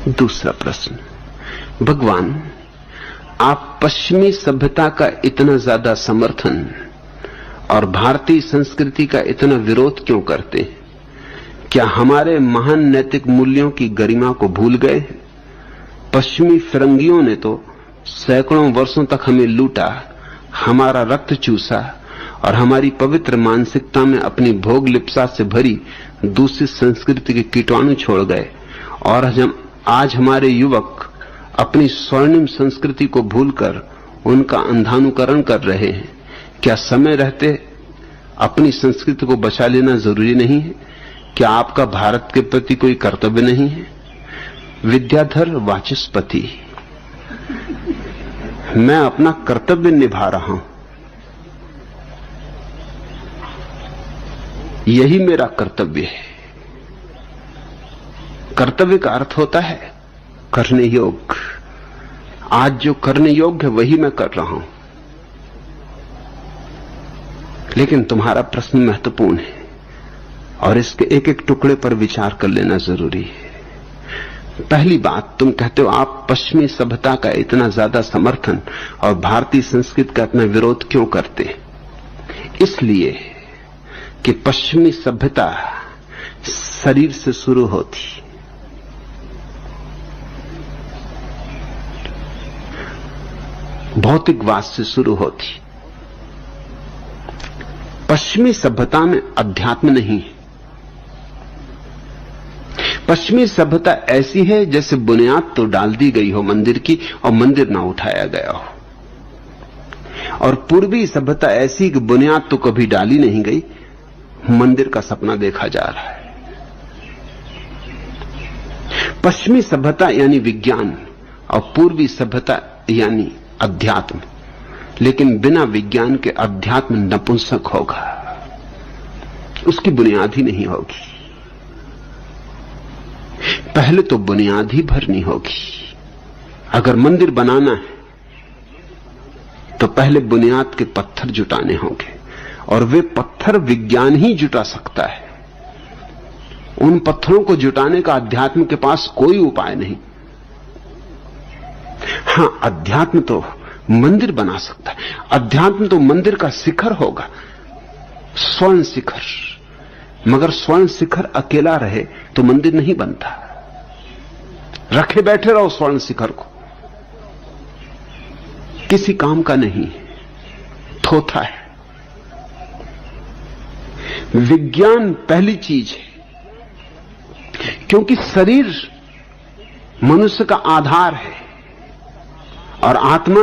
दूसरा प्रश्न, भगवान आप पश्चिमी सभ्यता का इतना ज्यादा समर्थन और भारतीय संस्कृति का इतना विरोध क्यों करते हैं? क्या हमारे महान नैतिक मूल्यों की गरिमा को भूल गए? पश्चिमी फिरंगियों ने तो सैकड़ों वर्षों तक हमें लूटा, हमारा रक्त चूसा और हमारी पवित्र मानसिकता में अपनी भोग लिप्सा से भरी दूसरी संस्कृति के कीटाणु छोड़ गए। और आज हमारे युवक अपनी स्वर्णिम संस्कृति को भूलकर उनका अंधानुकरण कर रहे हैं। क्या समय रहते अपनी संस्कृति को बचा लेना जरूरी नहीं है? क्या आपका भारत के प्रति कोई कर्तव्य नहीं है? विद्याधर वाचस्पति, मैं अपना कर्तव्य निभा रहा हूं, यही मेरा कर्तव्य है। कर्तव्य का अर्थ होता है करने योग्य। आज जो करने योग्य है वही मैं कर रहा हूं। लेकिन तुम्हारा प्रश्न महत्वपूर्ण है और इसके एक एक टुकड़े पर विचार कर लेना जरूरी है। पहली बात, तुम कहते हो आप पश्चिमी सभ्यता का इतना ज्यादा समर्थन और भारतीय संस्कृति का इतना विरोध क्यों करते? इसलिए कि पश्चिमी सभ्यता शरीर से शुरू होती, भौतिकवाद से शुरू होती। पश्चिमी सभ्यता में अध्यात्म नहीं है। पश्चिमी सभ्यता ऐसी है जैसे बुनियाद तो डाल दी गई हो मंदिर की और मंदिर ना उठाया गया हो। और पूर्वी सभ्यता ऐसी कि बुनियाद तो कभी डाली नहीं गई, मंदिर का सपना देखा जा रहा है। पश्चिमी सभ्यता यानी विज्ञान और पूर्वी सभ्यता यानी अध्यात्म। लेकिन बिना विज्ञान के अध्यात्म नपुंसक होगा, उसकी बुनियाद ही नहीं होगी। पहले तो बुनियाद ही भरनी होगी। अगर मंदिर बनाना है तो पहले बुनियाद के पत्थर जुटाने होंगे, और वे पत्थर विज्ञान ही जुटा सकता है। उन पत्थरों को जुटाने का अध्यात्म के पास कोई उपाय नहीं। हां, अध्यात्म तो मंदिर बना सकता है। अध्यात्म तो मंदिर का शिखर होगा, स्वर्ण शिखर। मगर स्वर्ण शिखर अकेला रहे तो मंदिर नहीं बनता। रखे बैठे रहो स्वर्ण शिखर को, किसी काम का नहीं, थोथा है। विज्ञान पहली चीज है, क्योंकि शरीर मनुष्य का आधार है और आत्मा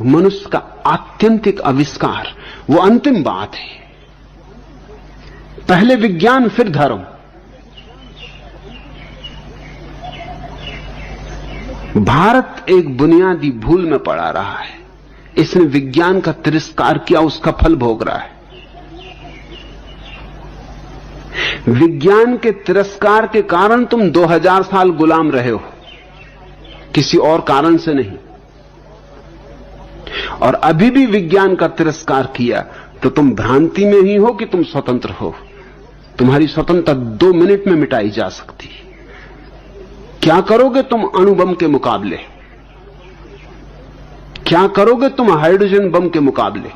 मनुष्य का आत्यंतिक आविष्कार, वो अंतिम बात है। पहले विज्ञान फिर धर्म। भारत एक बुनियादी भूल में पड़ा रहा है। इसने विज्ञान का तिरस्कार किया, उसका फल भोग रहा है। विज्ञान के तिरस्कार के कारण तुम 2000 साल गुलाम रहे हो, किसी और कारण से नहीं। और अभी भी विज्ञान का तिरस्कार किया तो तुम भ्रांति में ही हो कि तुम स्वतंत्र हो। तुम्हारी स्वतंत्रता 2 मिनट में मिटाई जा सकती है। क्या करोगे तुम अणुबम के मुकाबले? क्या करोगे तुम हाइड्रोजन बम के मुकाबले?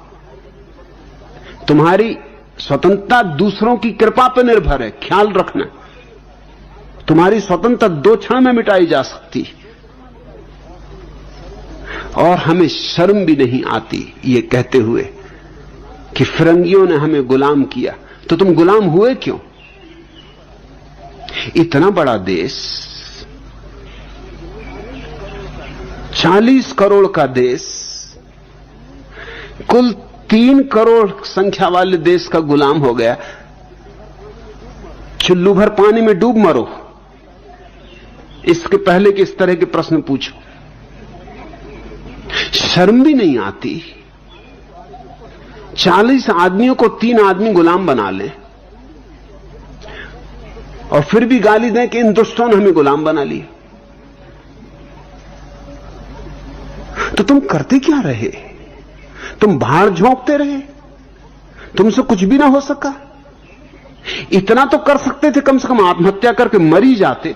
तुम्हारी स्वतंत्रता दूसरों की कृपा पर निर्भर है, ख्याल रखना। तुम्हारी स्वतंत्रता 2 क्षण में मिटाई जा सकती है। और हमें शर्म भी नहीं आती ये कहते हुए कि फिरंगियों ने हमें गुलाम किया। तो तुम गुलाम हुए क्यों? इतना बड़ा देश, 40 करोड़ का देश, कुल 3 करोड़ संख्या वाले देश का गुलाम हो गया। चुल्लू भर पानी में डूब मरो, इसके पहले कि इस तरह के प्रश्न पूछो। शर्म भी नहीं आती। 40 आदमियों को 3 आदमी गुलाम बना ले और फिर भी गाली दें कि इन दुष्टों ने हमें गुलाम बना लिया। तो तुम करते क्या रहे? तुम बाहर झोंकते रहे, तुमसे कुछ भी ना हो सका। इतना तो कर सकते थे, कम से कम आत्महत्या करके मर ही जाते।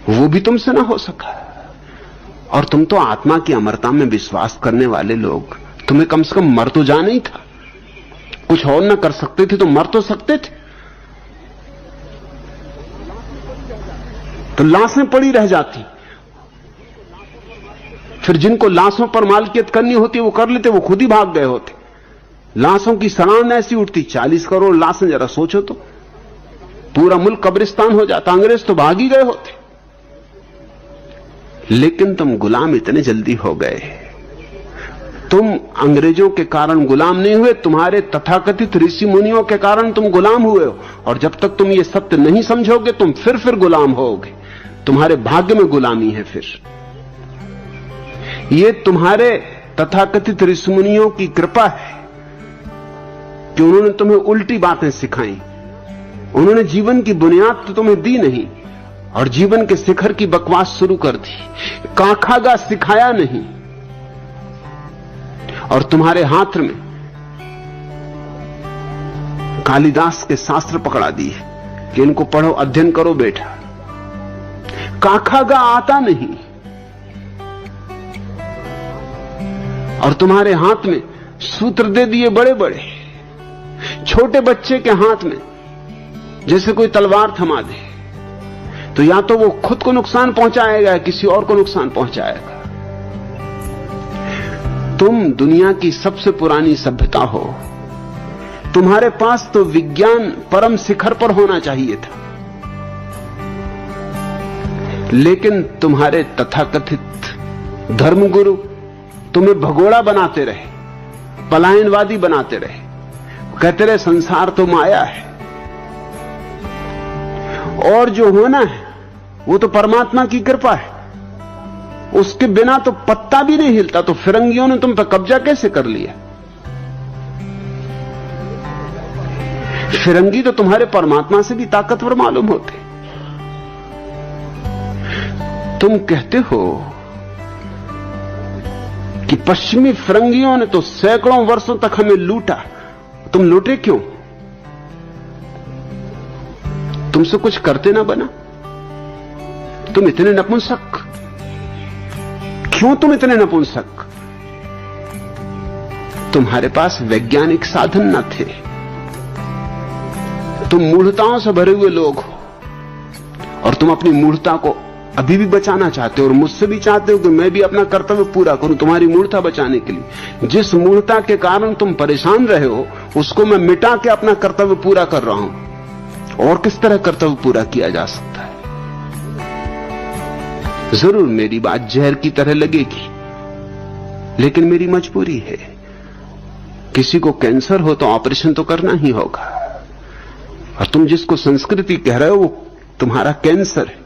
वो भी तुमसे ना हो सका। और तुम तो आत्मा की अमरता में विश्वास करने वाले लोग, तुम्हें कम से कम मर तो जाना ही था। कुछ और ना कर सकते थे तो मर तो सकते थे। तो लाशें पड़ी रह जाती, फिर जिनको लाशों पर मालकियत करनी होती वो कर लेते, वो खुद ही भाग गए होते। लाशों की सड़ान ऐसी उठती, 40 करोड़ लाशें, जरा सोचो तो, पूरा मुल्क कब्रिस्तान हो जाता। अंग्रेज तो भाग ही गए होते। लेकिन तुम गुलाम इतने जल्दी हो गए। तुम अंग्रेजों के कारण गुलाम नहीं हुए, तुम्हारे तथाकथित ऋषि मुनियों के कारण तुम गुलाम हुए हो। और जब तक तुम ये सत्य नहीं समझोगे तुम फिर गुलाम होगे। तुम्हारे भाग्य में गुलामी है। फिर ये तुम्हारे तथाकथित ऋषि मुनियों की कृपा है कि उन्होंने तुम्हें उल्टी बातें सिखाई। उन्होंने जीवन की बुनियाद तो तुम्हें दी नहीं और जीवन के शिखर की बकवास शुरू कर दी। काखागा सिखाया नहीं। और तुम्हारे हाथ में कालिदास के शास्त्र पकड़ा दिए कि इनको पढ़ो, अध्ययन करो बेटा। काखागा आता नहीं। और तुम्हारे हाथ में सूत्र दे दिए बड़े बड़े। छोटे बच्चे के हाथ में जैसे कोई तलवार थमा दे, तो या तो वो खुद को नुकसान पहुंचाएगा, किसी और को नुकसान पहुंचाएगा। तुम दुनिया की सबसे पुरानी सभ्यता हो। तुम्हारे पास तो विज्ञान परम शिखर पर होना चाहिए था, लेकिन तुम्हारे तथाकथित धर्मगुरु तुम्हें भगोड़ा बनाते रहे, पलायनवादी बनाते रहे। कहते रहे संसार तो माया है और जो होना है वो तो परमात्मा की कृपा है, उसके बिना तो पत्ता भी नहीं हिलता। तो फिरंगियों ने तुम पर कब्जा कैसे कर लिया? फिरंगी तो तुम्हारे परमात्मा से भी ताकतवर मालूम होते। तुम कहते हो कि पश्चिमी फिरंगियों ने तो सैकड़ों वर्षों तक हमें लूटा। तुम लूटे क्यों? तुमसे कुछ करते ना बना। तुम इतने नपुंसक क्यों? तुम इतने नपुंसक? तुम्हारे पास वैज्ञानिक साधन न थे। तुम मूढ़ताओं से भरे हुए लोग हो और तुम अपनी मूढ़ता को अभी भी बचाना चाहते हो और मुझसे भी चाहते हो कि मैं भी अपना कर्तव्य पूरा करूं तुम्हारी मूढ़ता बचाने के लिए। जिस मूढ़ता के कारण तुम परेशान रहे हो उसको मैं मिटा के अपना कर्तव्य पूरा कर रहा हूं। और किस तरह कर्तव्य पूरा किया जा सकता है? जरूर मेरी बात जहर की तरह लगेगी, लेकिन मेरी मजबूरी है। किसी को कैंसर हो तो ऑपरेशन तो करना ही होगा। और तुम जिसको संस्कृति कह रहे हो वो तुम्हारा कैंसर है,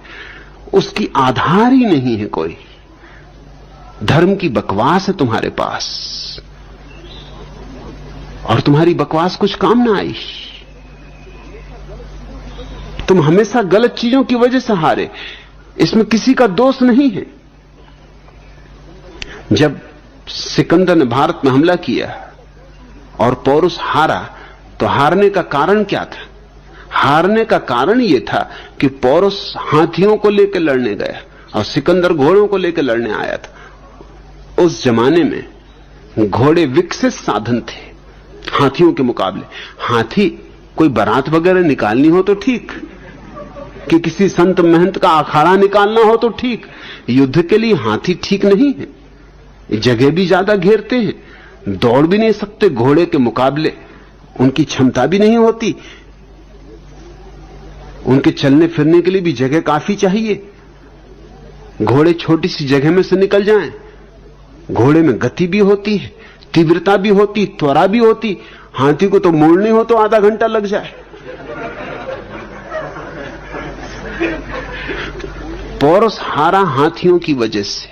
उसकी आधार ही नहीं है कोई। धर्म की बकवास है तुम्हारे पास और तुम्हारी बकवास कुछ काम ना आई। तुम हमेशा गलत चीजों की वजह से हारे, इसमें किसी का दोष नहीं है। जब सिकंदर ने भारत में हमला किया और पौरुष हारा, तो हारने का कारण क्या था? हारने का कारण यह था कि पौरुष हाथियों को लेकर लड़ने गया और सिकंदर घोड़ों को लेकर लड़ने आया था। उस जमाने में घोड़े विकसित साधन थे हाथियों के मुकाबले। हाथी कोई बारात वगैरह निकालनी हो तो ठीक, कि किसी संत महंत का अखाड़ा निकालना हो तो ठीक। युद्ध के लिए हाथी ठीक नहीं है। जगह भी ज्यादा घेरते हैं, दौड़ भी नहीं सकते घोड़े के मुकाबले, उनकी क्षमता भी नहीं होती। उनके चलने फिरने के लिए भी जगह काफी चाहिए। घोड़े छोटी सी जगह में से निकल जाएं। घोड़े में गति भी होती है, तीव्रता भी होती, त्वरा भी होती। हाथी को तो मोड़ने हो तो आधा घंटा लग जाए। पौरुष हारा हाथियों की वजह से।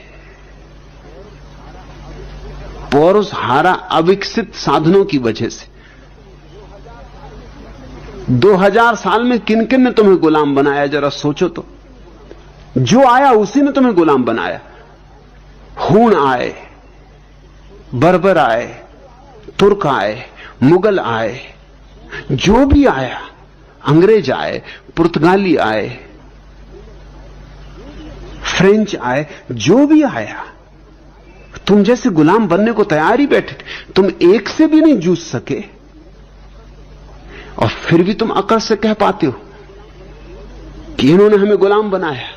पौरुष हारा अविकसित साधनों की वजह से। 2000 साल में किन किन ने तुम्हें गुलाम बनाया, जरा सोचो तो। जो आया उसी ने तुम्हें गुलाम बनाया। हूण आए, बर्बर आए, तुर्क आए, मुगल आए, जो भी आया, अंग्रेज आए, पुर्तगाली आए, फ्रेंच आए, जो भी आया, तुम जैसे गुलाम बनने को तैयार ही बैठे थे। तुम एक से भी नहीं जूझ सके और फिर भी तुम अकड़ से कह पाते हो कि इन्होंने हमें गुलाम बनाया।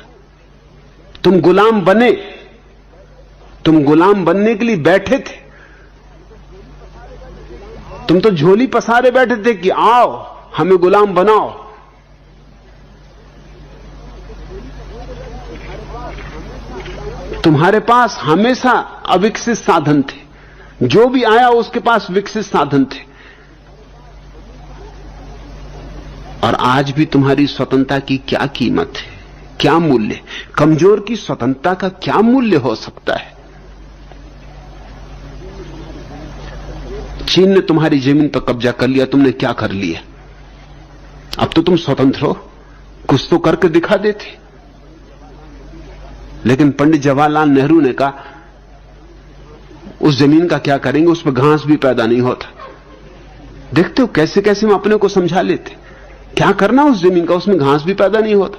तुम गुलाम बने, तुम गुलाम बनने के लिए बैठे थे। तुम तो झोली पसारे बैठे थे कि आओ हमें गुलाम बनाओ। तुम्हारे पास हमेशा अविकसित साधन थे, जो भी आया उसके पास विकसित साधन थे। और आज भी तुम्हारी स्वतंत्रता की क्या कीमत है, क्या मूल्य? कमजोर की स्वतंत्रता का क्या मूल्य हो सकता है? चीन ने तुम्हारी जमीन पर कब्जा कर लिया, तुमने क्या कर लिया? अब तो तुम स्वतंत्र हो, कुछ तो करके दिखा देते। लेकिन पंडित जवाहरलाल नेहरू ने कहा उस जमीन का क्या करेंगे, उस पर घास भी पैदा नहीं होता। देखते हो कैसे कैसे हम अपने को समझा लेते, क्या करना उस जमीन का, उसमें घास भी पैदा नहीं होता।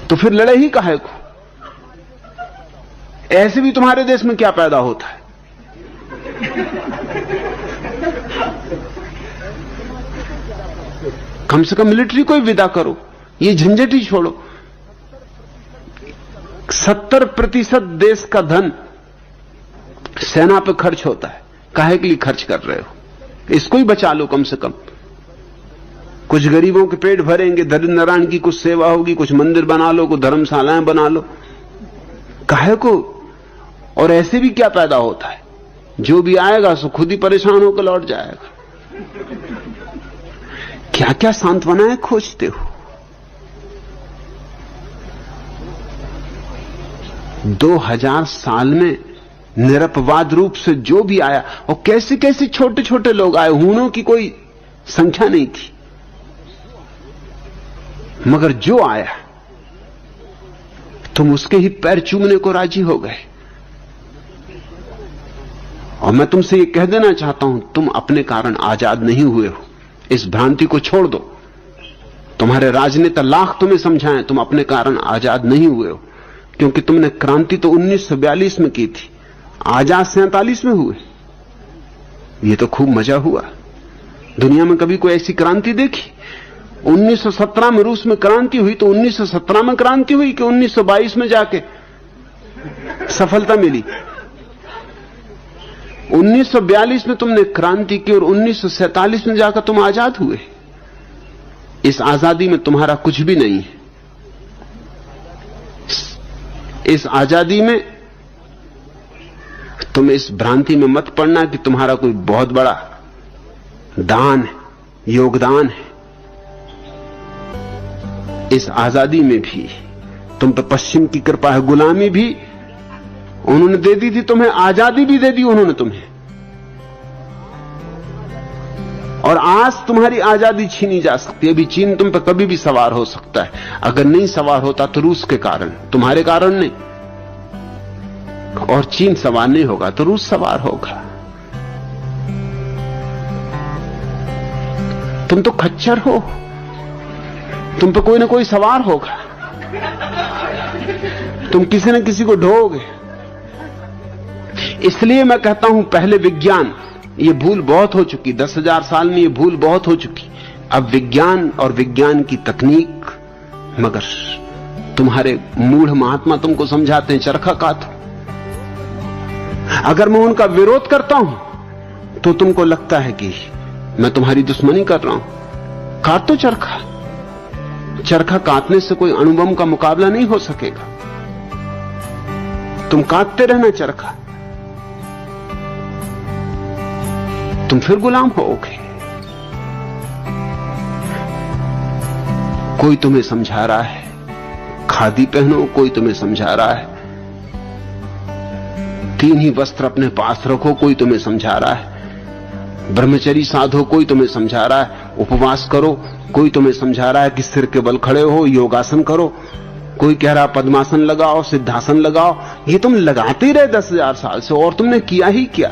तो फिर लड़े ही काहे को? ऐसे भी तुम्हारे देश में क्या पैदा होता है? कम से कम मिलिट्री को ही विदा करो, ये झंझट ही छोड़ो। 70% देश का धन सेना पे खर्च होता है, काहे के लिए खर्च कर रहे हो? इसको ही बचा लो कम से कम। कुछ गरीबों के पेट भरेंगे, दरिद्र नारायण की कुछ सेवा होगी, कुछ मंदिर बना लो, कुछ धर्मशालाएं बना लो, काहे को? और ऐसे भी क्या पैदा होता है? जो भी आएगा सो खुद ही परेशान होकर लौट जाएगा। क्या क्या सांत्वनाएं खोजते हो? 2000 साल में निरपवाद रूप से जो भी आया, और कैसे कैसे छोटे छोटे लोग आए, हूणों की कोई संख्या नहीं थी, मगर जो आया तुम उसके ही पैर चूमने को राजी हो गए। और मैं तुमसे ये कह देना चाहता हूं, तुम अपने कारण आजाद नहीं हुए हो। इस भ्रांति को छोड़ दो। तुम्हारे राजनेता लाख तुम्हें समझाएं, तुम अपने कारण आजाद नहीं हुए हो, क्योंकि तुमने क्रांति तो 1942 में की थी, आजाद 47 में हुए। ये तो खूब मजा हुआ। दुनिया में कभी कोई ऐसी क्रांति देखी? 1917 में रूस में क्रांति हुई तो 1917 में क्रांति हुई कि 1922 में जाके सफलता मिली? 1942 में तुमने क्रांति की और 1947 में जाकर तुम आजाद हुए। इस आजादी में तुम्हारा कुछ भी नहीं है। इस आजादी में तुम इस भ्रांति में मत पड़ना कि तुम्हारा कोई बहुत बड़ा दान है, योगदान है। इस आजादी में भी तुम पे पश्चिम की कृपा है। गुलामी भी उन्होंने दे दी थी तुम्हें, आजादी भी दे दी उन्होंने तुम्हें, और आज तुम्हारी आजादी छीनी जा सकती है। अभी चीन तुम पे कभी भी सवार हो सकता है। अगर नहीं सवार होता तो रूस के कारण, तुम्हारे कारण नहीं। और चीन सवार नहीं होगा तो रूस सवार होगा। तुम तो खच्चर हो, तुम पे कोई ना कोई सवार होगा, तुम किसी न किसी को ढोओगे। इसलिए मैं कहता हूं, पहले विज्ञान, ये भूल बहुत हो चुकी, 10,000 साल में ये भूल बहुत हो चुकी। अब विज्ञान और विज्ञान की तकनीक, मगर तुम्हारे मूढ़ महात्मा तुमको समझाते हैं चरखा काटो। अगर मैं उनका विरोध करता हूं तो तुमको लगता है कि मैं तुम्हारी दुश्मनी कर रहा हूं। काटो चरखा। चरखा काटने से कोई अणुबम का मुकाबला नहीं हो सकेगा। तुम काटते रहना चरखा, तुम फिर गुलाम होगे। कोई तुम्हें समझा रहा है खादी पहनो, कोई तुम्हें समझा रहा है 3 ही वस्त्र अपने पास रखो, कोई तुम्हें समझा रहा है ब्रह्मचर्य साधो, कोई तुम्हें समझा रहा है उपवास करो, कोई तुम्हें समझा रहा है कि सिर के बल खड़े हो, योगासन करो, कोई कह रहा पद्मासन लगाओ, सिद्धासन लगाओ। ये तुम लगाते ही रहे 10,000 साल से, और तुमने किया ही क्या?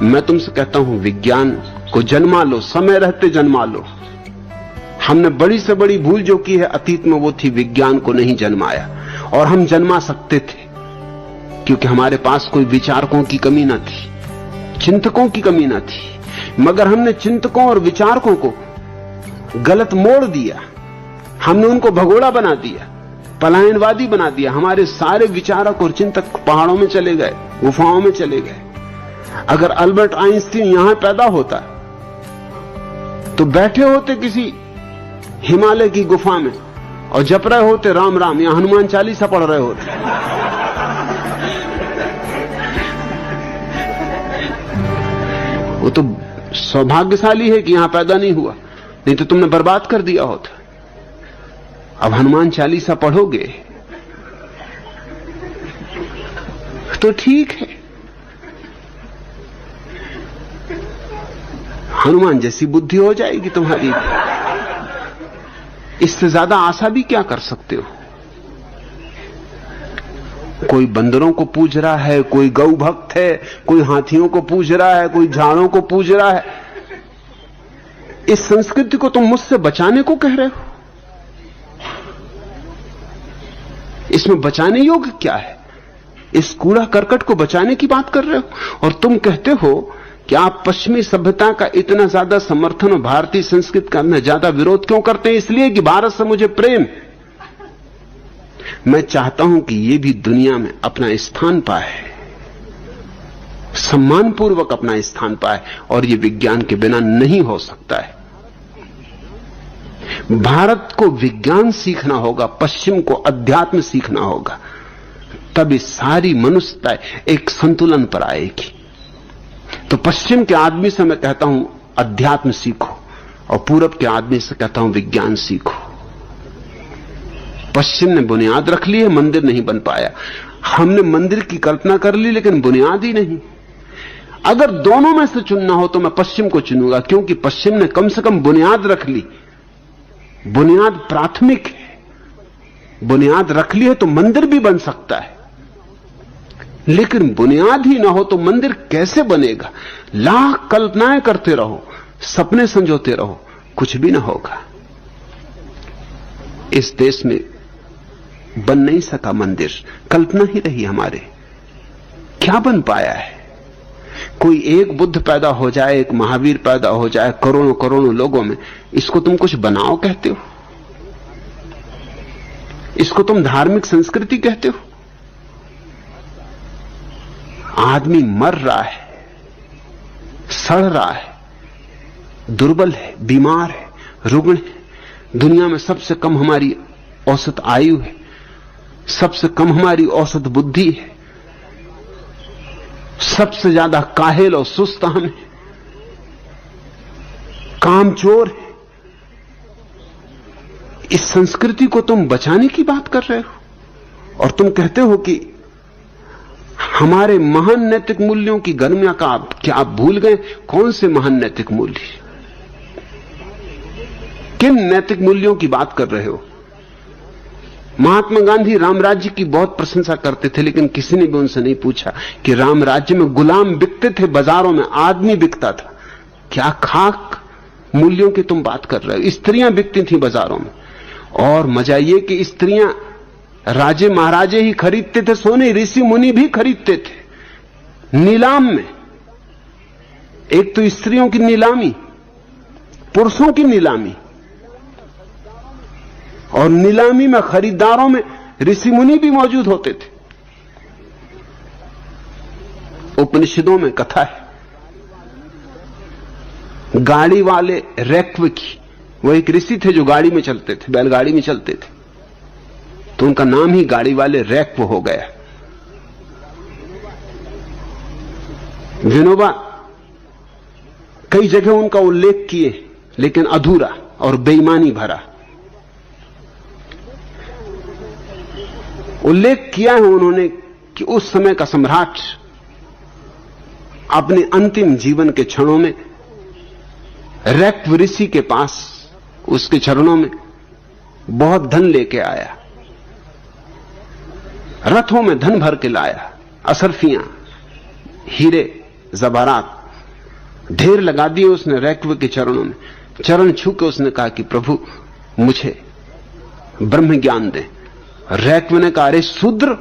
मैं तुमसे कहता हूं, विज्ञान को जन्मा लो, समय रहते जन्मा लो। हमने बड़ी से बड़ी भूल जो की है अतीत में, वो थी विज्ञान को नहीं जन्माया। और हम जन्मा सकते थे क्योंकि हमारे पास कोई विचारकों की कमी न थी, चिंतकों की कमी न थी। मगर हमने चिंतकों और विचारकों को गलत मोड़ दिया, हमने उनको भगोड़ा बना दिया, पलायनवादी बना दिया। हमारे सारे विचारक और चिंतक पहाड़ों में चले गए, गुफाओं में चले गए। अगर अल्बर्ट आइंस्टीन यहां पैदा होता तो बैठे होते किसी हिमालय की गुफा में और जप रहे होते राम राम, या हनुमान चालीसा पढ़ रहे होते। वो तो सौभाग्यशाली है कि यहां पैदा नहीं हुआ, नहीं तो तुमने बर्बाद कर दिया होता। अब हनुमान चालीसा पढ़ोगे तो ठीक है, हनुमान जैसी बुद्धि हो जाएगी तुम्हारी। इससे ज्यादा आशा भी क्या कर सकते हो? कोई बंदरों को पूज रहा है, कोई गौ भक्त है, कोई हाथियों को पूज रहा है, कोई झाड़ों को पूज रहा है। इस संस्कृति को तुम मुझसे बचाने को कह रहे हो? इसमें बचाने योग्य क्या है? इस कूड़ा करकट को बचाने की बात कर रहे हो? और तुम कहते हो कि आप पश्चिमी सभ्यता का इतना ज्यादा समर्थन और भारतीय संस्कृति का इतना ज्यादा विरोध क्यों करते हैं? इसलिए कि भारत से मुझे प्रेम। मैं चाहता हूं कि ये भी दुनिया में अपना स्थान पाए, सम्मानपूर्वक अपना स्थान पाए, और ये विज्ञान के बिना नहीं हो सकता है। भारत को विज्ञान सीखना होगा, पश्चिम को अध्यात्म सीखना होगा, तब इस सारी मनुष्यता एक संतुलन पर आएगी। तो पश्चिम के आदमी से मैं कहता हूं अध्यात्म सीखो, और पूरब के आदमी से कहता हूं विज्ञान सीखो। पश्चिम ने बुनियाद रख ली है, मंदिर नहीं बन पाया। हमने मंदिर की कल्पना कर ली, लेकिन बुनियाद ही नहीं। अगर दोनों में से चुनना हो तो मैं पश्चिम को चुनूंगा, क्योंकि पश्चिम ने कम से कम बुनियाद रख ली। बुनियाद प्राथमिक है, बुनियाद रख ली है तो मंदिर भी बन सकता है। लेकिन बुनियाद ही ना हो तो मंदिर कैसे बनेगा? लाख कल्पनाएं करते रहो, सपने संजोते रहो, कुछ भी ना होगा। इस देश में बन नहीं सका मंदिर, कल्पना ही रही हमारे। क्या बन पाया है? कोई एक बुद्ध पैदा हो जाए, एक महावीर पैदा हो जाए करोड़ों करोड़ों लोगों में, इसको तुम कुछ बनाओ कहते हो? इसको तुम धार्मिक संस्कृति कहते हो? आदमी मर रहा है, सड़ रहा है, दुर्बल है, बीमार है, रुग्ण है। दुनिया में सबसे कम हमारी औसत आयु है, सबसे कम हमारी औसत बुद्धि है, सबसे ज्यादा काहिल और सुस्त हम हैं, कामचोर है। इस संस्कृति को तुम बचाने की बात कर रहे हो, और तुम कहते हो कि हमारे महान नैतिक मूल्यों की गर्मिया का क्या आप भूल गए? कौन से महान नैतिक मूल्य? किन नैतिक मूल्यों की बात कर रहे हो? महात्मा गांधी राम राज्य की बहुत प्रशंसा करते थे, लेकिन किसी ने भी उनसे नहीं पूछा कि राम राज्य में गुलाम बिकते थे, बाजारों में आदमी बिकता था। क्या खाक मूल्यों की तुम बात कर रहे हो? स्त्रियां बिकती थी बाजारों में, और मजा ये कि स्त्रियां राजे महाराजे ही खरीदते थे सोने, ऋषि मुनि भी खरीदते थे नीलाम में। एक तो स्त्रियों की नीलामी, पुरुषों की नीलामी, और नीलामी में खरीदारों में ऋषि मुनि भी मौजूद होते थे। उपनिषदों में कथा है गाड़ी वाले रैक्व की। वो एक ऋषि थे जो गाड़ी में चलते थे, बैलगाड़ी में चलते थे, तो उनका नाम ही गाड़ी वाले रैक्व हो गया। विनोबा कई जगह उनका उल्लेख किए, लेकिन अधूरा और बेईमानी भरा। उल्लेख किया है उन्होंने कि उस समय का सम्राट अपने अंतिम जीवन के क्षणों में रैक्व ऋषि के पास, उसके चरणों में बहुत धन लेके आया, रथों में धन भर के लाया, असरफियां, हीरे जवाहरात ढेर लगा दिए उसने रैक्व के चरणों में। चरण छू के उसने कहा कि प्रभु मुझे ब्रह्म ज्ञान दे। रैक्व ने कहा, अरे शूद्र,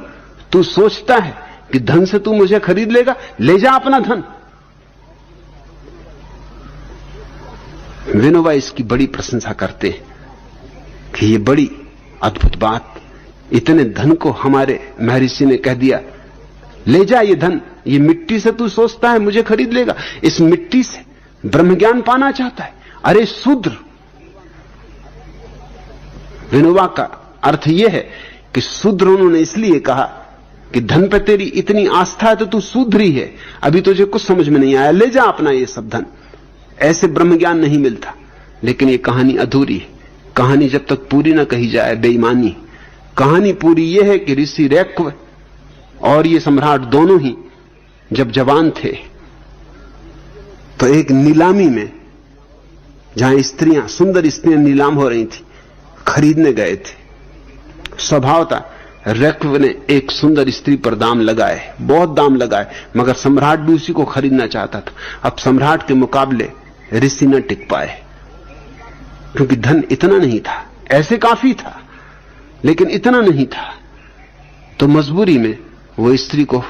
तू सोचता है कि धन से तू मुझे खरीद लेगा? ले जा अपना धन। विनोबा इसकी बड़ी प्रशंसा करते हैं कि ये बड़ी अद्भुत बात, इतने धन को हमारे महर्षि ने कह दिया, ले जा ये धन, ये मिट्टी से तू सोचता है मुझे खरीद लेगा? इस मिट्टी से ब्रह्म ज्ञान पाना चाहता है? अरे शूद्र। विनोबा का अर्थ यह है कि शूद्र उन्होंने इसलिए कहा कि धन पे तेरी इतनी आस्था है तो तू शूद्र ही है, अभी तुझे कुछ समझ में नहीं आया, ले जा अपना ये सब धन। ऐसे ब्रह्म ज्ञान नहीं मिलता। लेकिन ये कहानी अधूरी है। कहानी जब तक पूरी ना कही जाए बेईमानी। कहानी पूरी यह है कि ऋषि रैक्व और ये सम्राट दोनों ही जब जवान थे तो एक नीलामी में, जहां स्त्रियां, सुंदर स्त्रियां नीलाम हो रही थी, खरीदने गए थे। स्वभावता रैक्व ने एक सुंदर स्त्री पर दाम लगाए, बहुत दाम लगाए, मगर सम्राट भी उसी को खरीदना चाहता था। अब सम्राट के मुकाबले ऋषि न टिक पाए, क्योंकि धन इतना नहीं था। ऐसे काफी था लेकिन इतना नहीं था। तो मजबूरी में वो स्त्री को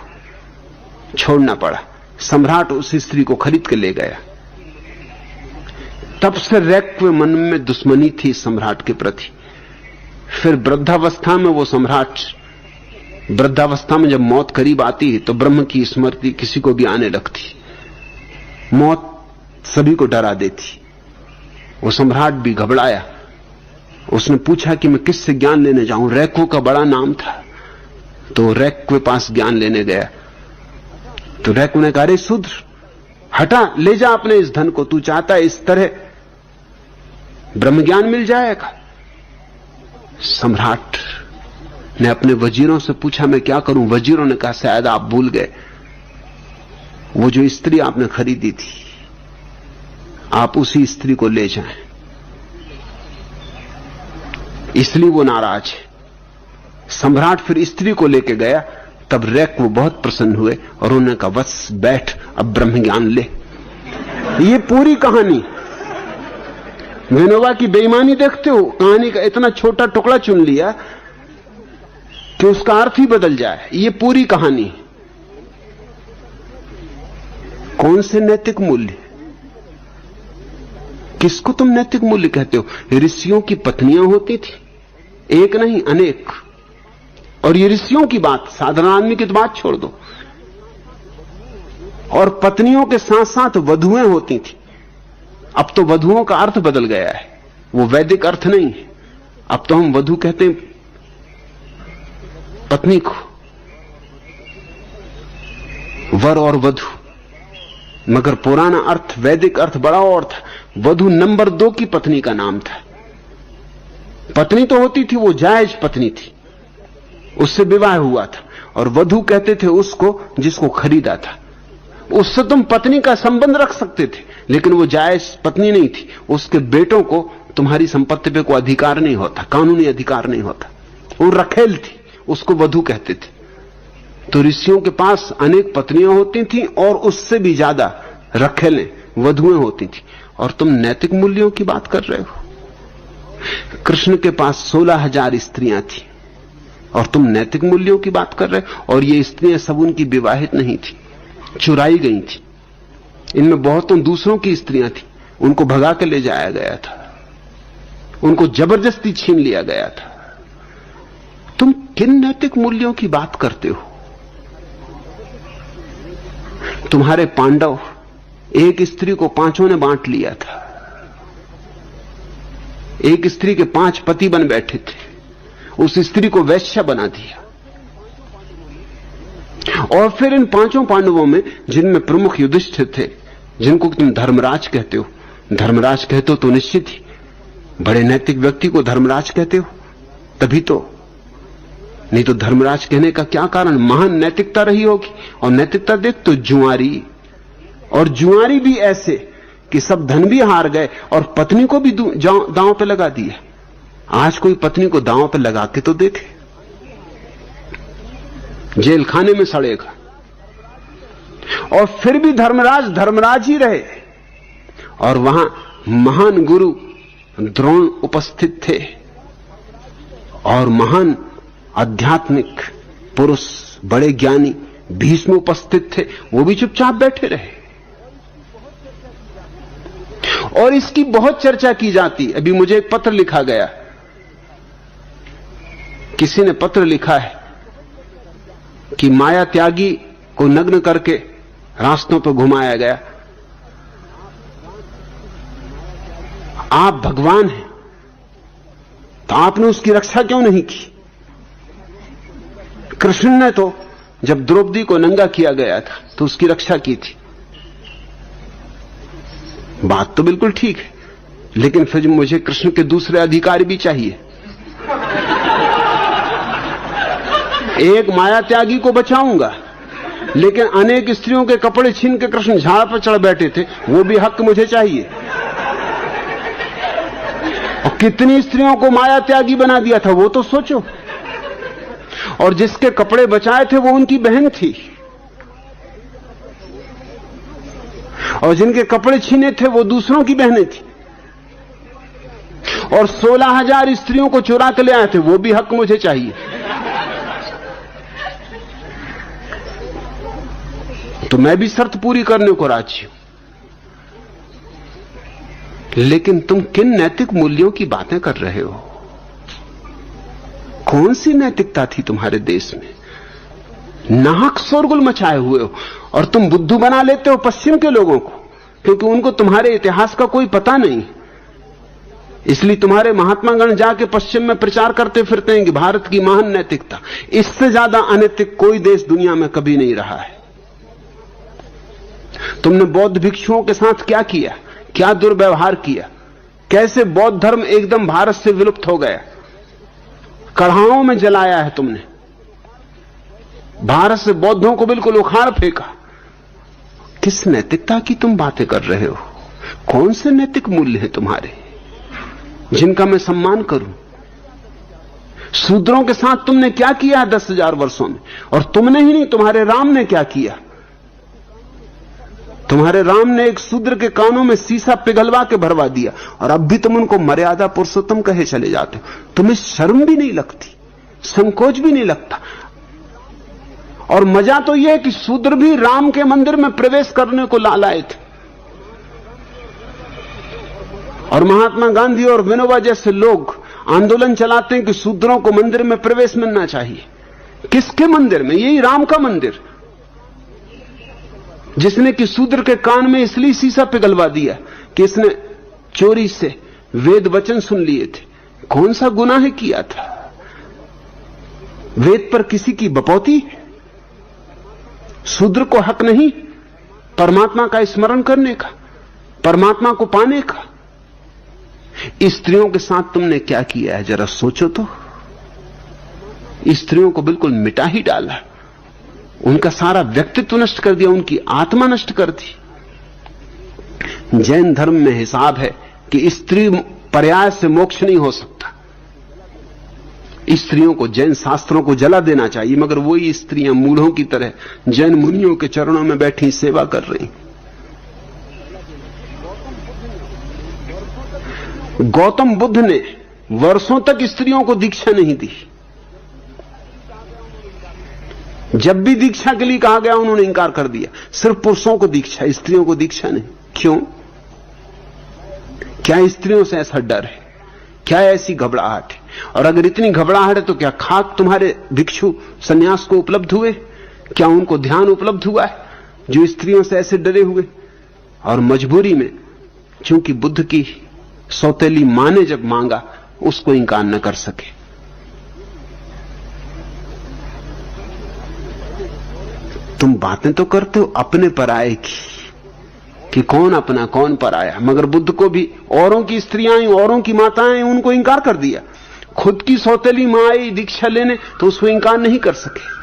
छोड़ना पड़ा। सम्राट उस स्त्री को खरीद के ले गया। तब से रैक्व मन में दुश्मनी थी सम्राट के प्रति। फिर वृद्धावस्था में वो सम्राट, वृद्धावस्था में जब मौत करीब आती है तो ब्रह्म की स्मृति किसी को भी आने लगती। मौत सभी को डरा देती। वो सम्राट भी घबराया। उसने पूछा कि मैं किससे ज्ञान लेने जाऊं? रैक्व का बड़ा नाम था, तो रैक्व के पास ज्ञान लेने गया। तो रैक्व ने कहा, अरे शूद्र, हटा, ले जा अपने इस धन को। तू चाहता है इस तरह ब्रह्म ज्ञान मिल जाएगा? सम्राट ने अपने वजीरों से पूछा, मैं क्या करूं? वजीरों ने कहा, शायद आप भूल गए, वो जो स्त्री आपने खरीदी थी, आप उसी स्त्री को ले जाएं। इसलिए वो नाराज है। सम्राट फिर स्त्री को लेके गया। तब रैक्व बहुत प्रसन्न हुए और उन्होंने कहा, बस बैठ, अब ब्रह्म ज्ञान ले। ये पूरी कहानी। विनोबा की बेईमानी देखते हो? कहानी का इतना छोटा टुकड़ा चुन लिया कि उसका अर्थ ही बदल जाए। ये पूरी कहानी। कौन से नैतिक मूल्य? किसको तुम नैतिक मूल्य कहते हो? ऋषियों की पत्नियां होती थी, एक नहीं अनेक। और ये ऋषियों की बात, साधारण आदमी की तो बात छोड़ दो। और पत्नियों के साथ साथ वधुएं होती थी। अब तो वधुओं का अर्थ बदल गया है, वो वैदिक अर्थ नहीं है। अब तो हम वधु कहते हैं पत्नी को, वर और वधु। मगर पुराना अर्थ, वैदिक अर्थ बड़ा और था। वधु नंबर 2 की पत्नी का नाम था। पत्नी तो होती थी, वो जायज पत्नी थी, उससे विवाह हुआ था। और वधु कहते थे उसको जिसको खरीदा था। उससे तुम पत्नी का संबंध रख सकते थे, लेकिन वो जायज पत्नी नहीं थी। उसके बेटों को तुम्हारी संपत्ति पे कोई अधिकार नहीं होता, कानूनी अधिकार नहीं होता। वो रखेल थी, उसको वधु कहते थे। तो ऋषियों के पास अनेक पत्नियां होती थी और उससे भी ज्यादा रखेलें, वधुएं होती थी। और तुम नैतिक मूल्यों की बात कर रहे हो? कृष्ण के पास 16,000 स्त्रियां थी और तुम नैतिक मूल्यों की बात कर रहे हो? और ये स्त्रियां सब उनकी विवाहित नहीं थी, चुराई गई थी। इनमें बहुतों दूसरों की स्त्रियां थी, उनको भगा के ले जाया गया था, उनको जबरदस्ती छीन लिया गया था। तुम किन नैतिक मूल्यों की बात करते हो? तुम्हारे पांडव, एक स्त्री को 5 ने बांट लिया था। एक स्त्री के 5 पति बन बैठे थे, उस स्त्री को वैश्या बना दिया। और फिर इन 5 पांडवों में, जिनमें प्रमुख युधिष्ठिर थे, जिनको तुम धर्मराज कहते हो, धर्मराज कहते हो तो निश्चित ही बड़े नैतिक व्यक्ति को धर्मराज कहते हो, तभी तो। नहीं तो धर्मराज कहने का क्या कारण? महान नैतिकता रही होगी। और नैतिकता देख तो जुआरी, और जुआरी भी ऐसे कि सब धन भी हार गए और पत्नी को भी दांव पे लगा दिया। आज कोई पत्नी को दांव पे लगा के तो देखे, जेल खाने में सड़ेगा। और फिर भी धर्मराज धर्मराज ही रहे। और वहां महान गुरु द्रोण उपस्थित थे और महान आध्यात्मिक पुरुष, बड़े ज्ञानी भीष्म उपस्थित थे, वो भी चुपचाप बैठे रहे। और इसकी बहुत चर्चा की जाती। अभी मुझे एक पत्र लिखा गया, किसी ने पत्र लिखा है कि माया त्यागी को नग्न करके रास्तों पर घुमाया गया। आप भगवान हैं तो आपने उसकी रक्षा क्यों नहीं की? कृष्ण ने तो जब द्रौपदी को नंगा किया गया था तो उसकी रक्षा की थी। बात तो बिल्कुल ठीक है, लेकिन फिर मुझे कृष्ण के दूसरे अधिकार भी चाहिए। एक माया त्यागी को बचाऊंगा, लेकिन अनेक स्त्रियों के कपड़े छीन के कृष्ण झाड़ पर चढ़ बैठे थे, वो भी हक मुझे चाहिए। और कितनी स्त्रियों को माया त्यागी बना दिया था वो तो सोचो। और जिसके कपड़े बचाए थे वो उनकी बहन थी, और जिनके कपड़े छीने थे वो दूसरों की बहनें थी। और 16,000 स्त्रियों को चुरा के ले आए थे, वो भी हक मुझे चाहिए। तो मैं भी शर्त पूरी करने को राजी हूं। लेकिन तुम किन नैतिक मूल्यों की बातें कर रहे हो? कौन सी नैतिकता थी तुम्हारे देश में? नाहक शोरगुल मचाए हुए हो, और तुम बुद्धू बना लेते हो पश्चिम के लोगों को, क्योंकि उनको तुम्हारे इतिहास का कोई पता नहीं। इसलिए तुम्हारे महात्मागण जाके पश्चिम में प्रचार करते फिरते हैं कि भारत की महान नैतिकता। इससे ज्यादा अनैतिक कोई देश दुनिया में कभी नहीं रहा है। तुमने बौद्ध भिक्षुओं के साथ क्या किया, क्या दुर्व्यवहार किया, कैसे बौद्ध धर्म एकदम भारत से विलुप्त हो गया। कढ़ाओं में जलाया है तुमने, भारत से बौद्धों को बिल्कुल उखाड़ फेंका। किस नैतिकता की तुम बातें कर रहे हो? कौन से नैतिक मूल्य हैं तुम्हारे जिनका मैं सम्मान करूं? शूद्रों के साथ तुमने क्या किया है 10,000 वर्षों में? और तुमने ही नहीं, तुम्हारे राम ने क्या किया? तुम्हारे राम ने एक शूद्र के कानों में शीशा पिघलवा के भरवा दिया, और अब भी तुम उनको मर्यादा पुरुषोत्तम कहे चले जाते हो। तुम्हें शर्म भी नहीं लगती, संकोच भी नहीं लगता। और मजा तो यह है कि शूद्र भी राम के मंदिर में प्रवेश करने को लालाए थे। और महात्मा गांधी और विनोबा जैसे लोग आंदोलन चलाते हैं कि शूद्रों को मंदिर में प्रवेश मिलना चाहिए। किसके मंदिर में? यही राम का मंदिर, जिसने कि शूद्र के कान में इसलिए शीशा पिघलवा दिया कि इसने चोरी से वेद वचन सुन लिए थे। कौन सा गुनाह किया था? वेद पर किसी की बपौती? शूद्र को हक नहीं परमात्मा का स्मरण करने का, परमात्मा को पाने का? स्त्रियों के साथ तुमने क्या किया है जरा सोचो तो। स्त्रियों को बिल्कुल मिटा ही डाला, उनका सारा व्यक्तित्व नष्ट कर दिया, उनकी आत्मा नष्ट कर दी। जैन धर्म में हिसाब है कि स्त्री पर्याय से मोक्ष नहीं हो सकता। स्त्रियों को, जैन शास्त्रों को जला देना चाहिए, मगर वही स्त्रियां मूढ़ों की तरह जैन मुनियों के चरणों में बैठी सेवा कर रही। गौतम बुद्ध ने वर्षों तक स्त्रियों को दीक्षा नहीं दी। जब भी दीक्षा के लिए कहा गया उन्होंने इंकार कर दिया। सिर्फ पुरुषों को दीक्षा, स्त्रियों को दीक्षा नहीं। क्यों? क्या स्त्रियों से ऐसा डर है? क्या ऐसी घबराहट है? और अगर इतनी घबराहट है तो क्या खाक तुम्हारे भिक्षु सन्यास को उपलब्ध हुए? क्या उनको ध्यान उपलब्ध हुआ है जो स्त्रियों से ऐसे डरे हुए? और मजबूरी में, चूंकि बुद्ध की सौतेली मां ने जब मांगा, उसको इंकार न कर सके। तुम बातें तो करते हो अपने पराये की कि कौन अपना कौन पराया, मगर बुद्ध को भी औरों की स्त्रियां, औरों की माताएं, उनको इंकार कर दिया। खुद की सौतेली मां आई दीक्षा लेने तो उसको इंकार नहीं कर सके।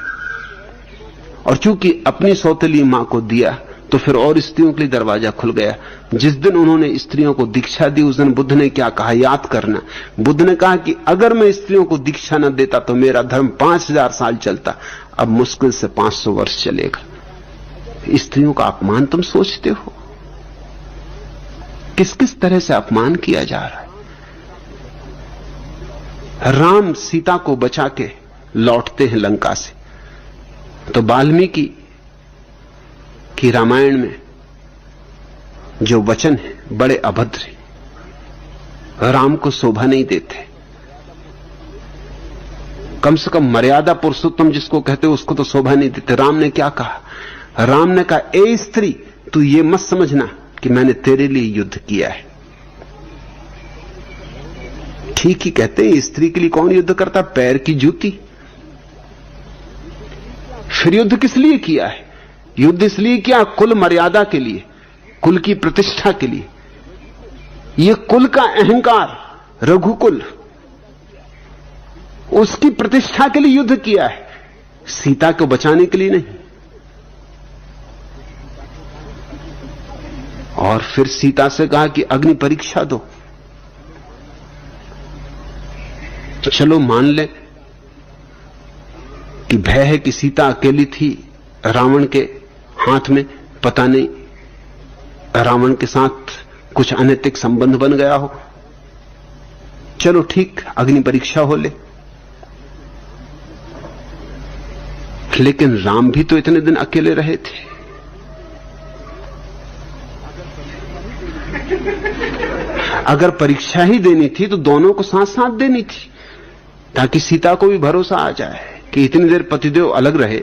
और चूंकि अपनी सौतेली मां को दिया तो फिर और स्त्रियों के लिए दरवाजा खुल गया। जिस दिन उन्होंने स्त्रियों को दीक्षा दी उस दिन बुद्ध ने क्या कहा याद करना। बुद्ध ने कहा कि अगर मैं स्त्रियों को दीक्षा न देता तो मेरा धर्म 5000 साल चलता, अब मुश्किल से 500 वर्ष चलेगा। स्त्रियों का अपमान तुम सोचते हो? किस किस तरह से अपमान किया जा रहा है। राम सीता को बचा के लौटते हैं लंका से, तो वाल्मीकि की रामायण में जो वचन है बड़े अभद्र हैं, राम को शोभा नहीं देते। कम से कम मर्यादा पुरुषोत्तम जिसको कहते हो उसको तो शोभा नहीं देते। राम ने क्या कहा? राम ने कहा, ए स्त्री, तू ये मत समझना कि मैंने तेरे लिए युद्ध किया है। ठीक ही कहते हैं, स्त्री के लिए कौन युद्ध करता? पैर की जूती। फिर युद्ध किस लिए किया है? युद्ध इसलिए किया कुल मर्यादा के लिए, कुल की प्रतिष्ठा के लिए। यह कुल का अहंकार, रघुकुल, उसकी प्रतिष्ठा के लिए युद्ध किया है, सीता को बचाने के लिए नहीं। और फिर सीता से कहा कि अग्नि परीक्षा दो। तो चलो मान ले कि भय है कि सीता अकेली थी रावण के हाथ में, पता नहीं रावण के साथ कुछ अनैतिक संबंध बन गया हो। चलो ठीक, अग्नि परीक्षा हो ले। लेकिन राम भी तो इतने दिन अकेले रहे थे। अगर परीक्षा ही देनी थी तो दोनों को साथ साथ देनी थी, ताकि सीता को भी भरोसा आ जाए कि इतनी देर पतिदेव अलग रहे,